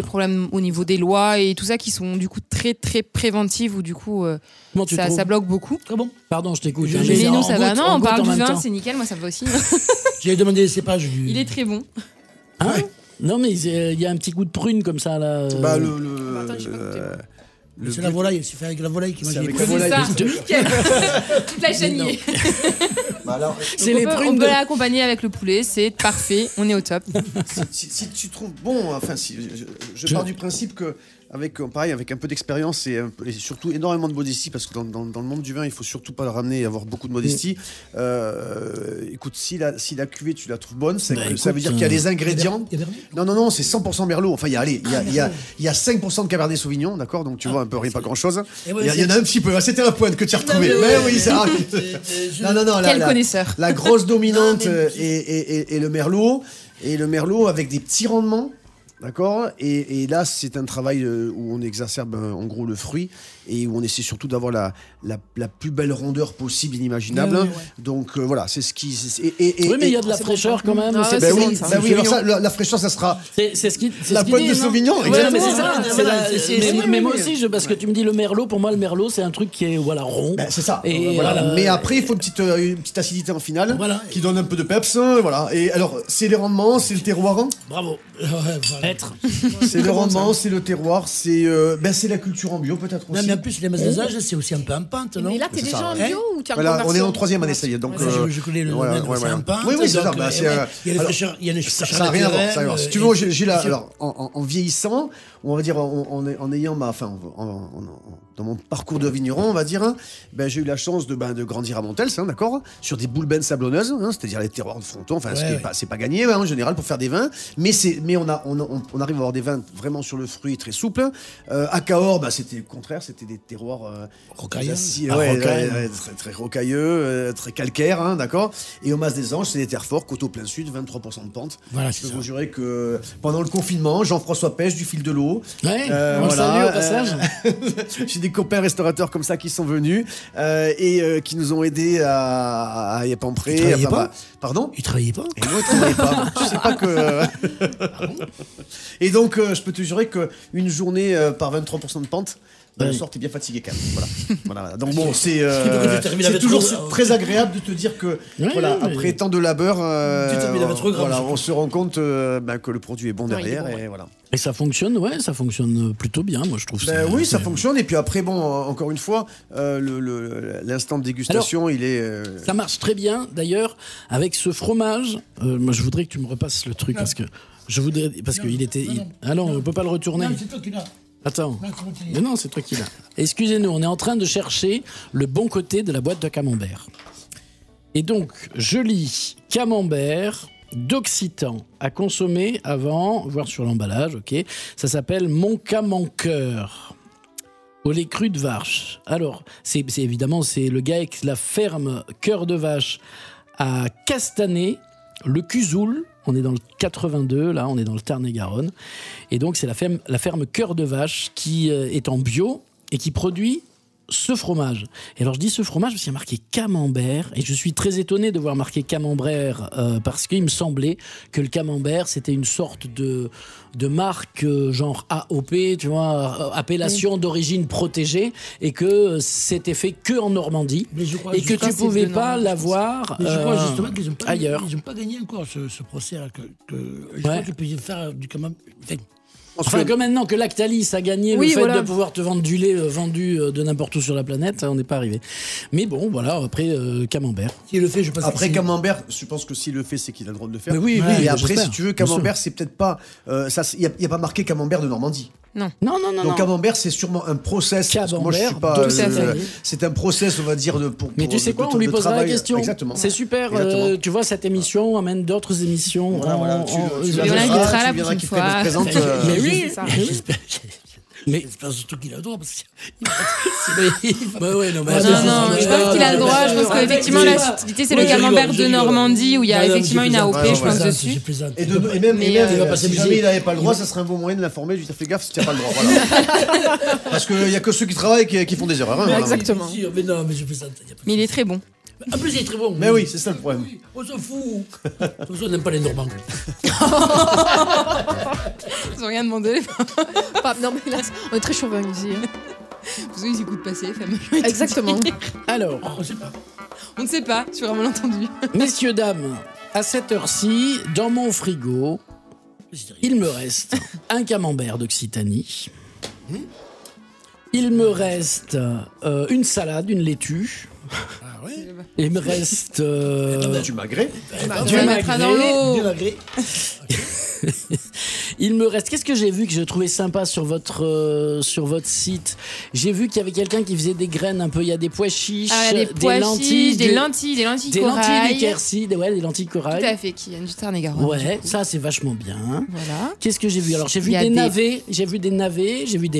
problèmes au niveau des lois et tout ça qui sont du coup très très préventives ou du coup Comment tu trouves ça bloque beaucoup. Ah bon? Pardon, je t'écoute. Mais nous, ça va. Non, on parle du vin, vin, c'est nickel. Moi, ça va aussi. J'ai demandé les cépages. Il est très bon. Hein non, mais il y a un petit goût de prune comme ça là. Bah, c'est la volaille, c'est fait avec la volaille qui mange les avec prunes. la volaille. C'est ça, nickel. Toute la chaîne y est. C'est les prunes on peut de- l'accompagner avec le poulet, c'est parfait, on est au top. Si tu trouves bon, enfin, je pars du principe que pareil, avec un peu d'expérience et surtout énormément de modestie, parce que dans le monde du vin, il faut surtout pas le ramener et avoir beaucoup de modestie. Écoute, si la cuvée tu la trouves bonne, ça veut dire qu'il y a les ingrédients. Non, c'est 100% Merlot. Enfin, il y a 5% de Cabernet Sauvignon, d'accord. Donc tu vois un peu rien, pas grand chose. Il y en a un petit peu. C'était la pointe que tu as retrouvée. Mais oui, c'est rare. Non. Quel connaisseur. La grosse dominante est le Merlot, et le Merlot avec des petits rendements. D'accord, et là c'est un travail où on exacerbe en gros le fruit et où on essaie surtout d'avoir la plus belle rondeur possible, inimaginable. Ouais. Donc voilà, c'est ce qui. Oui, mais il y a de la fraîcheur quand même. C'est Ben bon, oui, ça. alors ça, la fraîcheur, ça sera. C'est ce qui. La pointe de Sauvignon. Ouais, Exactement. mais c'est ça. Voilà, Mais moi aussi, parce que tu me dis le Merlot. Pour moi, le Merlot, c'est un truc qui est rond. Ben, c'est ça. Et Voilà. Mais après, il faut une petite acidité en finale, qui donne un peu de peps. Voilà. Et alors, c'est les rendements, c'est le terroir. Bravo. Être. C'est le rendement, c'est le terroir, c'est la culture en bio peut-être aussi. Non, mais en plus, les masses des âges, c'est aussi un peu en pente, non? Mais là, t'es C'est déjà ça. en bio ou tu es en Voilà, on est en conversion 3e année, ça y est. Donc, Je connais le voilà, domaine, c'est en pente. Oui, c'est ça. donc, Bah, il y a les fraîcheurs, il y a les ça fraîcheurs n'a rien à voir. naturelles, Si tu veux, j'ai là, alors, en vieillissant, on va dire, en ayant dans mon parcours de vigneron, on va dire, ben, j'ai eu la chance de grandir à Montels, d'accord, sur des boulbes sablonneuses, c'est-à-dire les terroirs de fronton, enfin, c'est pas gagné en général pour faire des vins, mais on arrive à avoir des vins vraiment sur le fruit très souples. À Cahors, c'était le contraire, c'était des terroirs rocailleux, très rocailleux, très calcaires, d'accord. Et au Mas des Anges, c'est des terres forts, Coteau plein sud, 23% de pente. Voilà, je peux vous jurer que pendant le confinement, Jean-François Pêche du Fil de l'eau. Ouais, on le salue au passage. J'ai des copains restaurateurs comme ça qui sont venus et qui nous ont aidés à y pamprer. Ils travaillaient pas Pardon ? Ils travaillaient pas ? Et non, ils travaillaient pas. Tu sais pas que. Et donc, je peux te jurer qu'une journée par 23% de pente, le soir, t'es bien fatigué quand même. Voilà. Donc bon, c'est toujours très agréable de te dire que après tant de labeur, on se rend compte que le produit est bon derrière. Et voilà. Et ça fonctionne, ça fonctionne plutôt bien, moi je trouve. Oui, ça fonctionne. Et puis après, bon, encore une fois, l'instant de dégustation, il est. Ça marche très bien, d'ailleurs, avec ce fromage. Moi, je voudrais que tu me repasses le truc parce qu'il était. Ah non, on peut pas le retourner. Non, c'est toi qui l'as. Attends. Mais non, c'est toi qui l'as. Excusez-nous, on est en train de chercher le bon côté de la boîte de camembert. Et donc, je lis camembert d'Occitan à consommer avant, voir sur l'emballage, ok. Ça s'appelle Mon Camancoeur au lait cru de vache. Alors, c'est évidemment, c'est le gars avec la ferme Cœur de Vache à Castanet, le Cuzoul. On est dans le 82, là, on est dans le Tarn-et-Garonne. Et donc, c'est la ferme Cœur de Vache qui est en bio et qui produit ce fromage. Et alors, je dis ce fromage parce qu'il y a marqué camembert. Et je suis très étonné de voir marqué camembert parce qu'il me semblait que le camembert, c'était une sorte de marque genre AOP, tu vois, appellation d'origine protégée, et que c'était fait que en Normandie. Et que tu pouvais pas l'avoir justement qu'ils ailleurs. Ils n'ont pas gagné encore ce procès. Je crois qu'ils peuvent faire du camembert. Enfin, que maintenant que Lactalis a gagné le fait de pouvoir te vendre du lait vendu de n'importe où sur la planète, on n'est pas arrivé. Mais bon, voilà, après camembert. S'il le fait, je pense. Après camembert, je pense que s'il le fait, c'est qu'il a le droit de le faire. Mais oui, et après, si tu veux, camembert, c'est peut-être pas. Il n'y a pas marqué camembert de Normandie. Non. Donc camembert, c'est sûrement un process. Camembert, moi, je suis pas. C'est un process, on va dire, Mais tu sais quoi, on lui posera la question. Exactement. C'est super. Tu vois, cette émission amène d'autres émissions. Voilà, tu viendras la prochaine fois. Mais oui, c'est ça. Mais c'est pas surtout qu'il a le droit parce que non, je pense qu'il a le droit. Je pense qu'effectivement la subtilité c'est le camembert de Normandie où il y a effectivement une AOP, je pense dessus. Et même si jamais il n'avait pas le droit, ça serait un bon moyen de l'informer. Je lui dis fais gaffe si tu n'as pas le droit. Voilà. Parce qu'il n'y a que ceux qui travaillent qui font des erreurs. Hein, exactement. Mais non, mais je plaisante. Mais il est très bon. En plus, il est très bon. Mais oui, c'est ça le problème. On s'en fout. On n'aime pas les Normands. Ils ont rien demandé. Non, mais là, on est très chauvin ici. Vous avez écoutent passer, FM. Exactement. Alors, on ne sait pas, sur un malentendu. Messieurs, dames, à cette heure-ci, dans mon frigo, il me reste un camembert d'Occitanie. Il me reste une salade, une laitue. Ah ouais. Il me reste du magret. Du magret. Du magret. Il me reste. Qu'est-ce que j'ai vu que j'ai trouvé sympa sur votre site? J'ai vu qu'il y avait quelqu'un qui faisait des graines un peu. Il y a des pois chiches, des lentilles, des lentilles corail. d'équercy, des lentilles corail. Tout à fait, qui viennent du Tarn-et-Garonne. Ouais, ça c'est vachement bien. Voilà. Qu'est-ce que j'ai vu? Alors j'ai vu des navets, j'ai vu des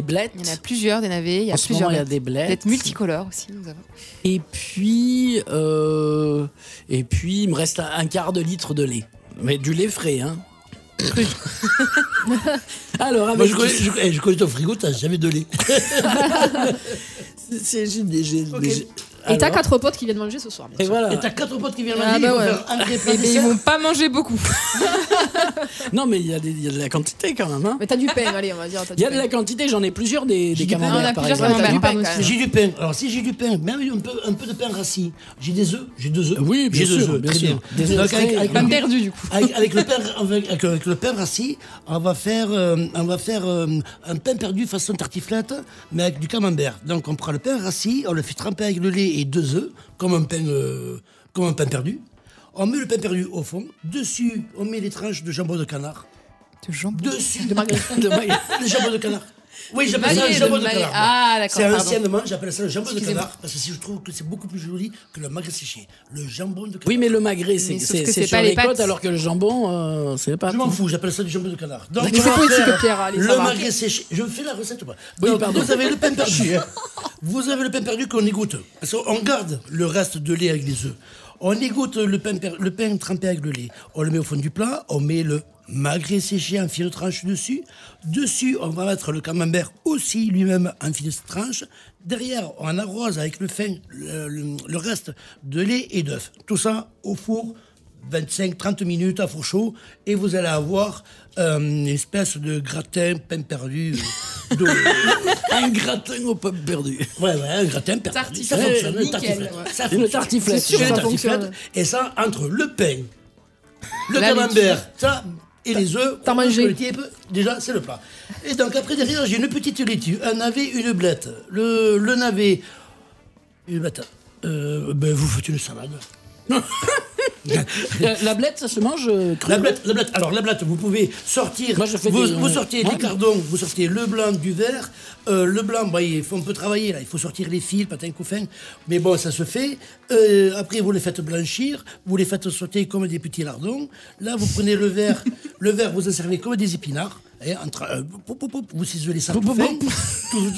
blettes. Il y en a plusieurs des navets. Il y a plusieurs. Il y a des blettes multicolores aussi. Nous avons. Et puis il me reste un quart de litre de lait, mais du lait frais, hein. Alors, moi, je connais ton frigo, t'as jamais de lait. Et t'as 4 potes qui viennent manger ce soir. Et voilà. Et t'as 4 potes qui viennent manger. Ils vont pas manger beaucoup. Non, mais il y a de la quantité quand même. Hein. Mais t'as du pain, allez, on va dire. Il y a de la quantité, j'en ai plusieurs des camemberts. Par exemple. J'ai du pain. Alors, si j'ai du pain, même un peu de pain rassis, j'ai des œufs. J'ai 2 œufs. Oui, bien sûr. Des œufs avec pain perdu, du coup. Avec le pain rassis, on va faire un pain perdu façon tartiflette, mais avec du camembert. Donc, on prend le pain rassis, on le fait tremper avec le lait et 2 œufs, comme un pain perdu. On met le pain perdu au fond. Dessus, on met les tranches de jambon de canard. De jambon Dessus, de magret. De jambon de canard. Oui, j'appelle ça le jambon de canard. Ah, d'accord. C'est anciennement, j'appelle ça le jambon de canard parce que je trouve que c'est beaucoup plus joli que le magret séché. Le jambon de canard. Oui, mais le magret, c'est sur les côtes, alors que le jambon, c'est pas. Je m'en fous, j'appelle ça du jambon de canard. Donc, c'est politique, Pierre. Le magret séché. Je fais la recette ou pas? Oui, pardon. Vous avez le pain perdu. Vous avez le pain perdu qu'on égoutte. Parce qu'on garde le reste de lait avec les œufs. On égoutte le pain trempé avec le lait. On le met au fond du plat. On met le magret séché en fines tranches dessus. Dessus, on va mettre le camembert aussi lui-même en fines tranches. Derrière, on arrose avec le reste de lait et d'œufs. Tout ça au four, 25-30 minutes à four chaud. Et vous allez avoir une espèce de gratin pain perdu. Un gratin au pain perdu. Ouais, un gratin perdu. Ça fonctionne, une tartiflette. Une tartiflette. C'est sûr, ça fonctionne. Et ça, entre le pain, le camembert, ça... Et les œufs, t'as mangé. Déjà, c'est le plat. Et donc, après, derrière, j'ai une petite laitue, un navet, une blette. Le navet, une blette. Vous faites une salade. La blette, ça se mange cru? La blette. Alors, la blette, vous pouvez sortir. Moi, vous sortez les cardons, vous sortez le blanc du vert. Le blanc, on peut travailler là. Il faut sortir les fils, patins, couffins. Mais bon, ça se fait. Après, vous les faites blanchir. Vous les faites sauter comme des petits lardons. Là, vous prenez le vert. Le vert, vous en servez comme des épinards. Et vous ciselez ça tout fait.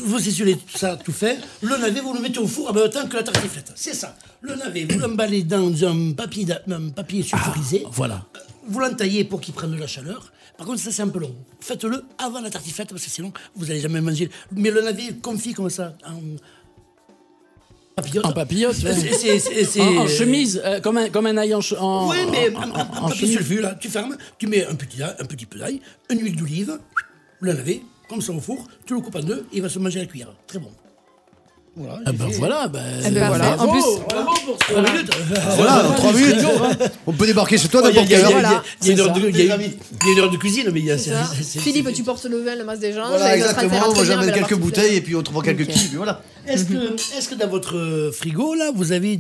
Vous ciselez ça tout fait. Le navet, vous le mettez au four en même temps que la tartiflette. C'est ça. Le navet, vous l'emballez dans un papier sulfurisé. Voilà. Vous l'entaillez pour qu'il prenne de la chaleur. Par contre, ça, c'est un peu long. Faites-le avant la tartiflette, parce que sinon, vous n'allez jamais manger. Mais le navet confit comme ça, en papillote. En papillote, en chemise, comme un ail en oui, mais en papier sulfu, là, tu fermes, tu mets un petit peu d'ail, une huile d'olive, le navet, comme ça au four, tu le coupes en deux, et il va se manger à la cuillère. Très bon. Voilà. Voilà. En plus, bravo pour 3 minutes. Voilà, en 3 minutes. On peut débarquer chez toi n'importe quelle heure. Il y a une heure de cuisine, mais il y a. Philippe, tu portes le vin, le masque des gens. Voilà, exactement. Moi, j'amène quelques bouteilles et puis on trouve quelques quilles. Puis voilà. Est-ce que dans votre frigo, là, vous avez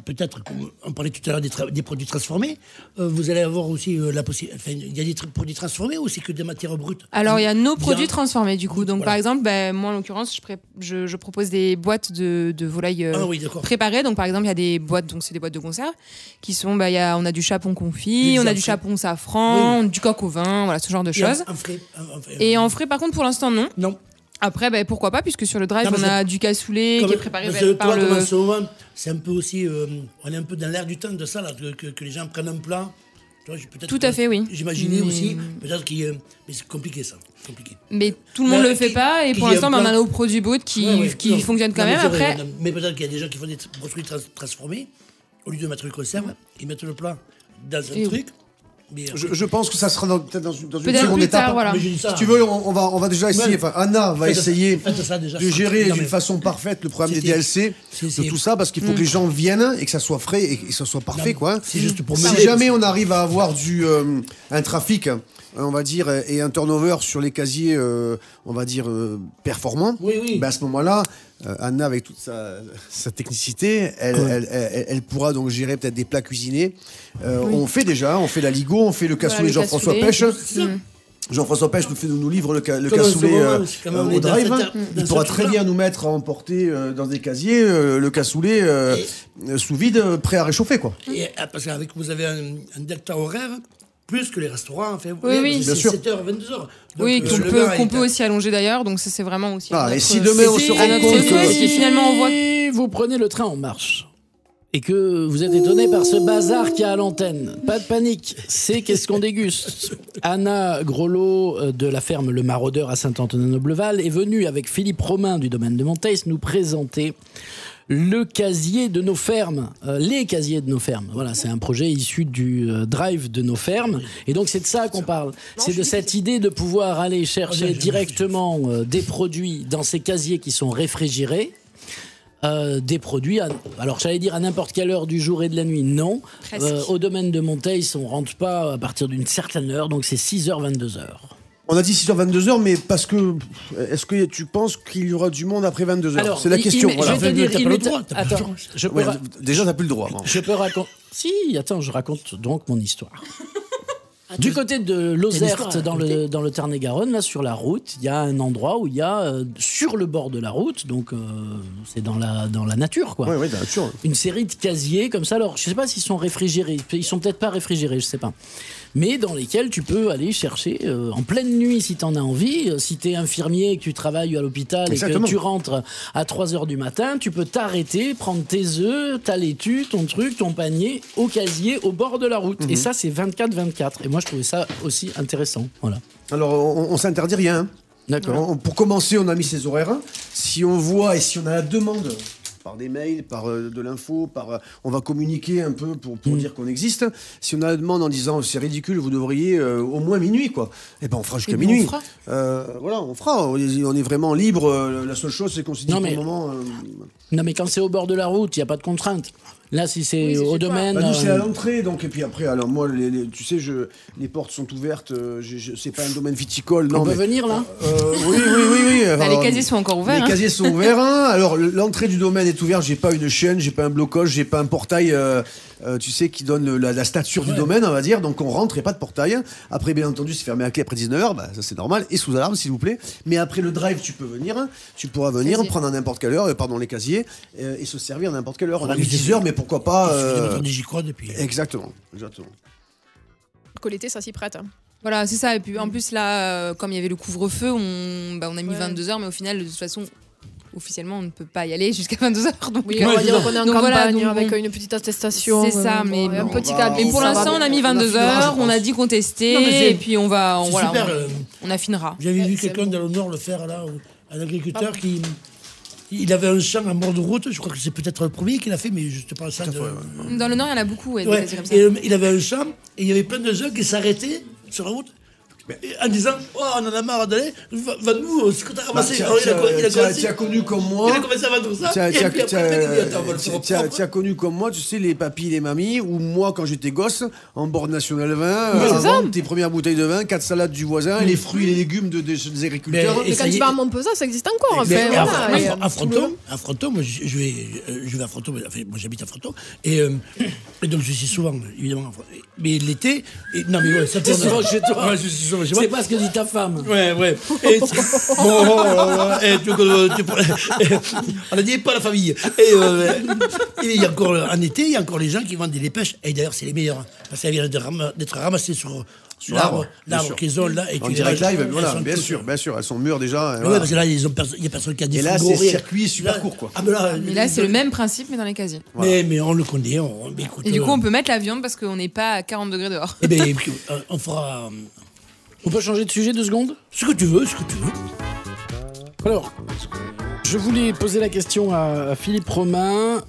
peut-être, on parlait tout à l'heure des produits transformés, vous allez avoir aussi la possibilité. Enfin, il y a des produits transformés ou c'est que des matières brutes? Alors, il y a nos produits transformés, du coup. Donc, par exemple, moi, en l'occurrence, je propose des boîtes de volailles préparées. Donc, par exemple, il y a des boîtes, donc c'est des boîtes de conserve, qui sont, on a du chapon confit, on a du chapon safran, du coq au vin, voilà, ce genre de choses. Et en frais, par contre, pour l'instant, non. Non. Après, pourquoi pas, puisque sur le drive, on a du cassoulet qui est préparé par le... C'est un peu aussi... on est un peu dans l'air du temps de ça, là, que les gens prennent un plat. Tout à fait, oui. J'imaginais aussi, peut-être mais c'est compliqué, ça. Compliqué. Mais tout le monde ne le fait pas, et pour l'instant, on a nos produits brut qui fonctionnent quand même. Après... Mais peut-être qu'il y a des gens qui font des produits transformés, au lieu de mettre une conserve, ils mettent le plat dans un truc. Je pense que ça sera peut-être dans une seconde étape. Voilà. Si tu veux, on va déjà essayer. Enfin, Anna va essayer de gérer d'une façon parfaite le problème des DLC, de tout ça, parce qu'il faut que les gens viennent et que ça soit frais et que ça soit parfait, quoi. C'est juste pour si jamais on arrive à avoir un trafic, on va dire, et un turnover sur les casiers, on va dire, performants, à ce moment-là, Anna, avec toute sa technicité, elle pourra donc gérer peut-être des plats cuisinés. On fait la Ligo, on fait le cassoulet Jean-François Pêche. Jean-François Pêche nous livre le cassoulet au drive. Il pourra très bien nous mettre à emporter dans des casiers le cassoulet sous vide, prêt à réchauffer, quoi. Et parce qu'avec vous avez un delta horaire. Plus que les restaurants, en fait. Oui, bien sûr. 7h, 22h. Oui, qu'on peut aussi allonger d'ailleurs, donc ça c'est vraiment aussi. Et si demain on se rend compte que finalement on voit que vous prenez le train en marche et que vous êtes étonné par ce bazar qu'il y a à l'antenne, pas de panique, c'est qu'est-ce qu'on déguste. Anna Grolot de la ferme Le Maraudeur à Saint-Antonin-Nobleval est venue avec Philippe Romain du domaine de Monteils nous présenter le casier de nos fermes, les casiers de nos fermes. Voilà, c'est un projet issu du drive de nos fermes. Et donc, c'est de ça qu'on parle. C'est de cette idée de pouvoir aller chercher directement des produits dans ces casiers qui sont réfrigérés. Des produits, alors j'allais dire à n'importe quelle heure du jour et de la nuit, non. Au domaine de Monteils, on ne rentre pas à partir d'une certaine heure, donc c'est 6h, 22h. On a dit 6h, 22h, mais parce que... Est-ce que tu penses qu'il y aura du monde après 22h? C'est la question. Je vais te dire, déjà, t'as plus le droit. Je peux raconter... Si, attends, je raconte donc mon histoire. Du côté de Lozerte, dans le Tarn-et-Garonne, là, sur la route, il y a un endroit où il y a, sur le bord de la route, donc c'est dans la nature, quoi. Oui, dans la nature. Une série de casiers comme ça. Alors, je sais pas s'ils sont réfrigérés. Ils sont peut-être pas réfrigérés, je sais pas. Mais dans lesquels tu peux aller chercher en pleine nuit si tu en as envie. Si tu es infirmier et que tu travailles à l'hôpital et que tu rentres à 3h du matin, tu peux t'arrêter, prendre tes œufs, ta laitue, ton truc, ton panier au casier au bord de la route. Et ça, c'est 24-24. Et moi, je trouvais ça aussi intéressant. Voilà. Alors, on s'interdit rien. Hein. D'accord. Pour commencer, on a mis ces horaires. Si on voit et si on a la demande... par des mails, par de l'info, on va communiquer un peu pour dire qu'on existe. Si on a la demande en disant c'est ridicule, vous devriez au moins minuit, quoi. Eh ben on fera jusqu'à minuit. Voilà, on fera. On est vraiment libre. La seule chose, c'est qu'on se dit pour le moment. Non, mais quand c'est au bord de la route, il n'y a pas de contrainte. Là, si c'est au domaine... nous, c'est à l'entrée, donc, et puis après, alors moi, tu sais, les portes sont ouvertes, c'est pas un domaine viticole. On peut venir, là Oui. Les casiers sont encore ouverts. Les casiers sont ouverts, hein. Alors, l'entrée du domaine est ouverte, j'ai pas une chaîne, j'ai pas un blocage, j'ai pas un portail, tu sais, qui donne la stature du domaine, on va dire, donc on rentre et pas de portail. Après, bien entendu, c'est fermé à clé après 19h, ça c'est normal, et sous alarme, s'il vous plaît. Mais après le drive, tu peux venir, hein. Tu pourras venir, prendre à n'importe quelle heure, les casiers, et se servir à n'importe quelle heure. On a mis 10h, mais pourquoi pas Exactement. Que l'été, ça s'y prête. Voilà, c'est ça. Et puis en plus, là, comme il y avait le couvre-feu, on a mis 22h, mais au final, de toute façon, officiellement, on ne peut pas y aller jusqu'à 22h. Donc, on va dire qu'on est en campagne avec une petite attestation. C'est ça, mais un petit cabis. Mais pour l'instant, on a mis 22h, on a dit qu'on testait, et puis on affinera. J'avais vu quelqu'un dans le Nord le faire, là, un agriculteur qui... Il avait un champ à bord de route, je crois que c'est peut-être le premier qu'il a fait, mais je te parle ça de... Dans le Nord, il y en a beaucoup. Comme ça. Et il avait un champ, et il y avait plein de gens qui s'arrêtaient sur la route, en disant « Oh, on en a marre d'aller, va-nous, ce que t'as ramassé. » Tu as connu comme moi... Il a commencé à vendre ça, tu as connu comme moi, tu sais, les papis et les mamies, où moi, quand j'étais gosse, en bord national vin, avant tes premières bouteilles de vin, 4 salades du voisin, les fruits et les légumes des agriculteurs. Mais quand tu vas à Montpezat, ça existe encore. À Fronton, moi je vais à Fronton, moi j'habite à Fronton, et donc je suis souvent, évidemment, mais l'été, non mais ouais, ça tourne souvent chez toi. Ouais, je suis souvent chez moi. C'est pas ce que dit ta femme. Ouais. On a dit pas la famille. Et il y a encore en été, il y a encore les gens qui vendent des pêches. Et d'ailleurs, c'est les meilleurs, parce qu'elles viennent d'être ramassées l'arbre qu'ils ont là. Et en direct live, voilà, bien sûr, elles sont mûres déjà. Oui, parce que là, il n'y a personne qui a des et là, c'est circuit super court, quoi. Mais là, c'est le même principe, mais dans les casiers. Voilà. Mais on le connaît. Et du coup, on peut mettre la viande parce qu'on n'est pas à 40 degrés dehors. Eh bien, on fera. On peut changer de sujet 2 secondes ? Ce que tu veux. Alors, je voulais poser la question à Philippe Romain,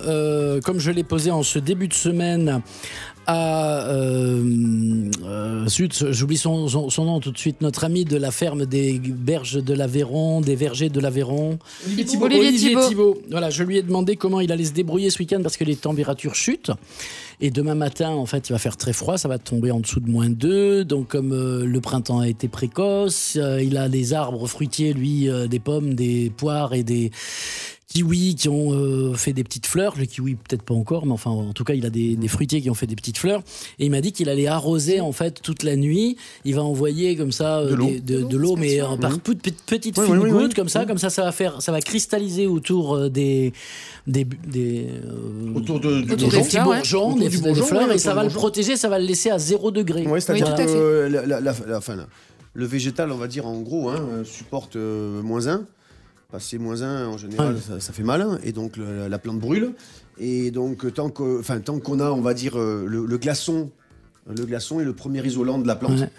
comme je l'ai posé en ce début de semaine à j'oublie son nom tout de suite, notre ami de la ferme des berges de l'Aveyron, des vergers de l'Aveyron. Olivier Thibault. Voilà, je lui ai demandé comment il allait se débrouiller ce week-end parce que les températures chutent. Et demain matin, en fait, il va faire très froid, ça va tomber en dessous de -2. Donc, comme le printemps a été précoce, il a des arbres fruitiers, lui, des pommes, des poires et des kiwis qui ont fait des petites fleurs. Le kiwi, peut-être pas encore, mais enfin, en tout cas, il a des fruitiers qui ont fait des petites fleurs. Et il m'a dit qu'il allait arroser, en fait, toute la nuit. Il va envoyer comme ça de l'eau, mais par petites fines gouttes, comme ça, ça va cristalliser autour autour des petits bourgeons, des fleurs, et ça va le protéger, ça va le laisser à 0 degré. Oui, c'est-à-dire que le végétal, on va dire en gros, supporte -1. Passer -1, en général, ça fait mal, et donc la plante brûle. Et donc tant qu'on a, on va dire, le glaçon est le premier isolant de la plante. Ouais.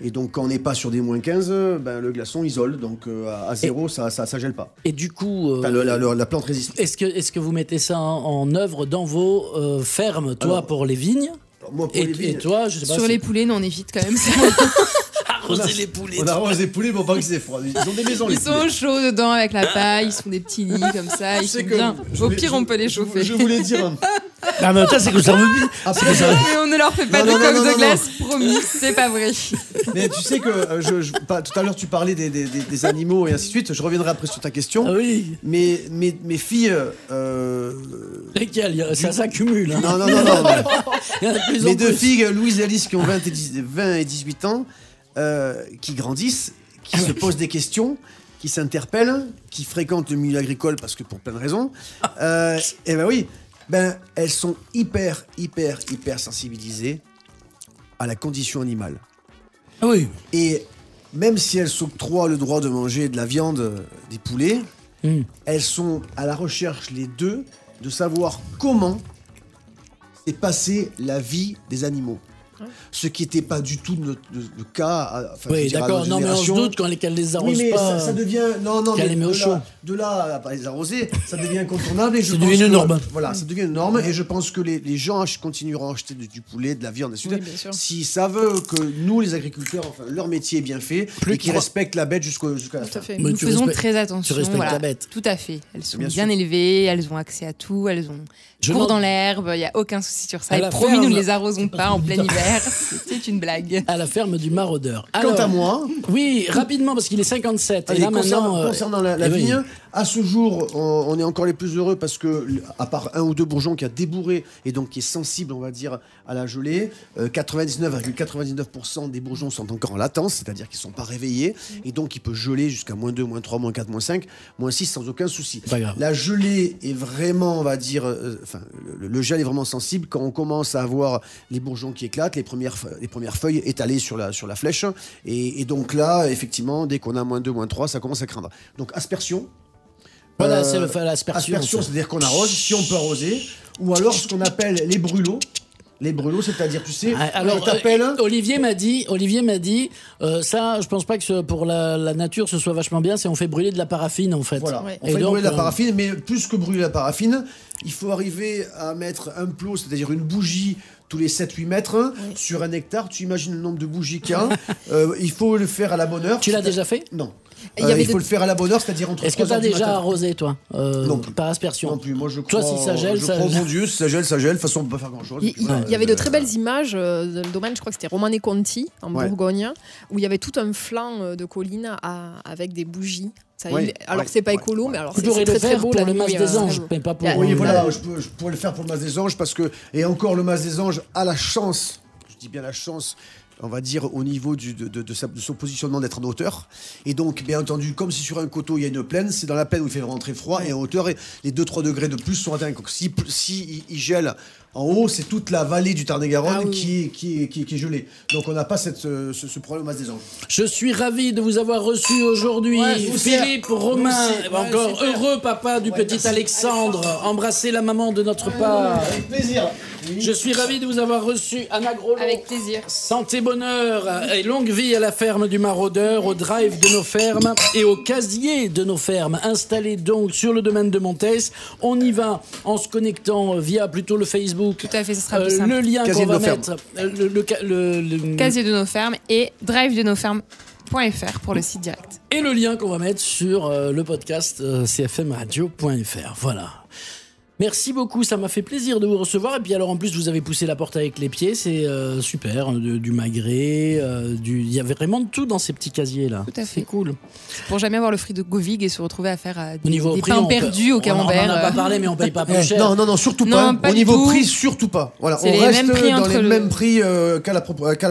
Et donc quand on n'est pas sur des -15, le glaçon isole, donc à 0, ça gèle pas. Et du coup, la plante résiste. Est-ce que vous mettez ça en œuvre dans vos fermes, toi pour les vignes? Moi pour les vignes. Et toi, je sais pas. Sur les poulets, non, on évite quand même ça. Arroser les poulets. On arrose les poulets pour pas qu'ils aient froid. Ils ont des maisons. Ils sont chauds dedans avec la paille, ils se font des petits nids comme ça, ils sont bien. Au pire, on peut les chauffer. Je voulais dire. Non, mais ça, c'est que ça veut bien. Mais on ne leur fait pas de coque de glace, promis, c'est pas vrai. Mais tu sais que tout à l'heure, tu parlais des animaux et ainsi de suite. Je reviendrai après sur ta question. Ah oui. Mais mes filles. Lesquelles ça s'accumule. Hein. Non. Mes 2 filles, Louise et Alice, qui ont 20 et 18 ans. Qui grandissent, qui se posent des questions, qui s'interpellent, qui fréquentent le milieu agricole parce que pour plein de raisons. Elles sont hyper sensibilisées à la condition animale. Ah oui. Et même si elles s'octroient le droit de manger de la viande, des poulets, elles sont à la recherche, les deux, de savoir comment s'est passée la vie des animaux. Ce qui n'était pas du tout le cas. Oui, d'accord. Non, mais on se doute quand qu'elle les arrose pas. Ça devient. Non, qu'elle les met au chaud. De là à les arroser, ça devient incontournable. Ça devient une norme. Voilà, ça devient une norme. Et je pense que les gens continueront à acheter du poulet, de la viande, etc. Oui, si ça veut que nous, les agriculteurs, leur métier est bien fait et qu'ils respectent la bête jusqu'à la fin. Nous faisons très attention. Tu respectes la bête. Tout à fait. Elles sont bien élevées, elles ont accès à tout, elles ont cours dans l'herbe, il n'y a aucun souci sur ça. Et promis, nous ne les arrosons pas en plein hiver. C'est une blague. À la ferme du Maraudeur. Quant à moi... Oui, rapidement, parce qu'il est 57. Allez, et là, concernant la vigne, à ce jour, on est encore les plus heureux parce que, à part 1 ou 2 bourgeons qui a débourré et donc qui est sensible, on va dire, à la gelée, 99,99% des bourgeons sont encore en latence, c'est-à-dire qu'ils ne sont pas réveillés, et donc il peut geler jusqu'à -2, -3, -4, -5, -6 sans aucun souci. La gelée est vraiment, on va dire, le gel est vraiment sensible quand on commence à avoir les bourgeons qui éclatent, les premières feuilles étalées sur la flèche, et donc là, effectivement, dès qu'on a -2, -3, ça commence à craindre. Donc aspersion. Voilà, c'est l'aspersion. Aspersion, c'est-à-dire qu'on arrose, si on peut arroser, ou alors ce qu'on appelle les brûlots. Les brûlots, c'est-à-dire, tu sais, alors Olivier m'a dit, ça, je pense pas que pour la nature ce soit vachement bien, c'est on fait brûler de la paraffine en fait. Voilà, on fait brûler de la paraffine, mais plus que brûler la paraffine, il faut arriver à mettre un plot, c'est-à-dire une bougie tous les 7-8 mètres sur 1 hectare. Tu imagines le nombre de bougies qu'il y a. Il faut le faire à la bonne heure. Tu l'as déjà fait ? Non. Il faut le faire à la bonne heure, c'est-à dire entre 3 heures du matin. Est-ce que tu as déjà arrosé, toi Non plus. Par aspersion? Non plus. Moi, je crois. Toi, si ça gèle, je crois, mon Dieu, si ça gèle. De toute façon, on ne peut pas faire grand-chose. Il y avait de très belles images dans le domaine, je crois que c'était Romane Conti, en Bourgogne, où il y avait tout un flanc de collines avec des bougies. Alors, c'est pas écolo, mais alors c'est très très beau. Pour le Mas des Anges, mais pas pour. Oui, voilà, je pourrais le faire pour le Mas des Anges parce que. Et encore, le Mas des Anges a la chance, je dis bien la chance, on va dire, au niveau de son positionnement d'être en hauteur. Et donc, bien entendu, comme c'est sur un coteau, il y a une plaine, c'est dans la plaine où il fait vraiment très froid, et en hauteur, les 2-3 degrés de plus sont atteints. Donc, si il gèle en haut, c'est toute la vallée du Tarn-et-Garonne qui est gelée. Donc, on n'a pas ce problème au Mas des Anges. Je suis ravi de vous avoir reçu aujourd'hui, Philippe, Romain, encore heureux papa du petit Alexandre. Embrassez la maman de notre part. Avec plaisir. Je suis ravi de vous avoir reçu, Anna Groslo. Avec plaisir. Santé, bonheur et longue vie à la ferme du Maraudeur, au drive de nos fermes et au casier de nos fermes, installé donc sur le domaine de Montès. On y va en se connectant via plutôt le Facebook. Tout à fait, ce sera plus simple. Le lien qu'on va mettre, le casier de nos fermes et drive de nos fermes.fr pour le site direct. Et le lien qu'on va mettre sur le podcast cfmradio.fr. Voilà. Merci beaucoup, ça m'a fait plaisir de vous recevoir. Et puis alors en plus vous avez poussé la porte avec les pieds, c'est super, du magret, il y avait vraiment de tout dans ces petits casiers là. Tout à fait. C'est cool. Pour jamais avoir le fruit de Govig et se retrouver à faire au niveau des prix, pains perdus au camembert. On n'en a pas parlé mais on paye pas plus cher. Non, surtout pas. Au niveau prix, surtout pas. Voilà, on reste dans les mêmes prix qu'à la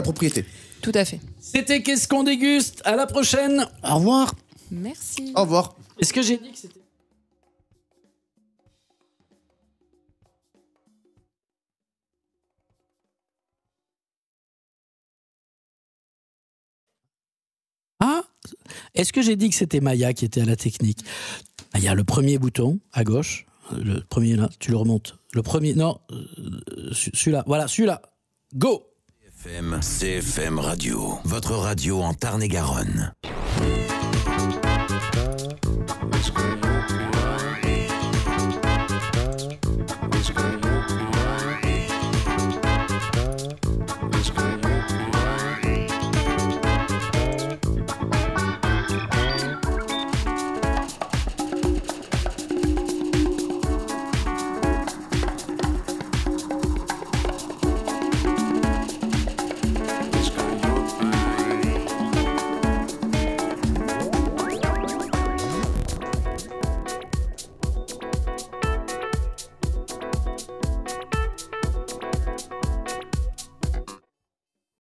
propriété. Tout à fait. C'était Qu'est-ce qu'on déguste? À la prochaine. Au revoir. Merci. Au revoir. Est-ce que j'ai dit que c'était... Ah, est-ce que j'ai dit que c'était Maya qui était à la technique? Maya, le premier bouton à gauche, le premier là, tu le remontes. Le premier, non, celui-là, voilà, celui-là. Go! CFM Radio, votre radio en Tarn-et-Garonne.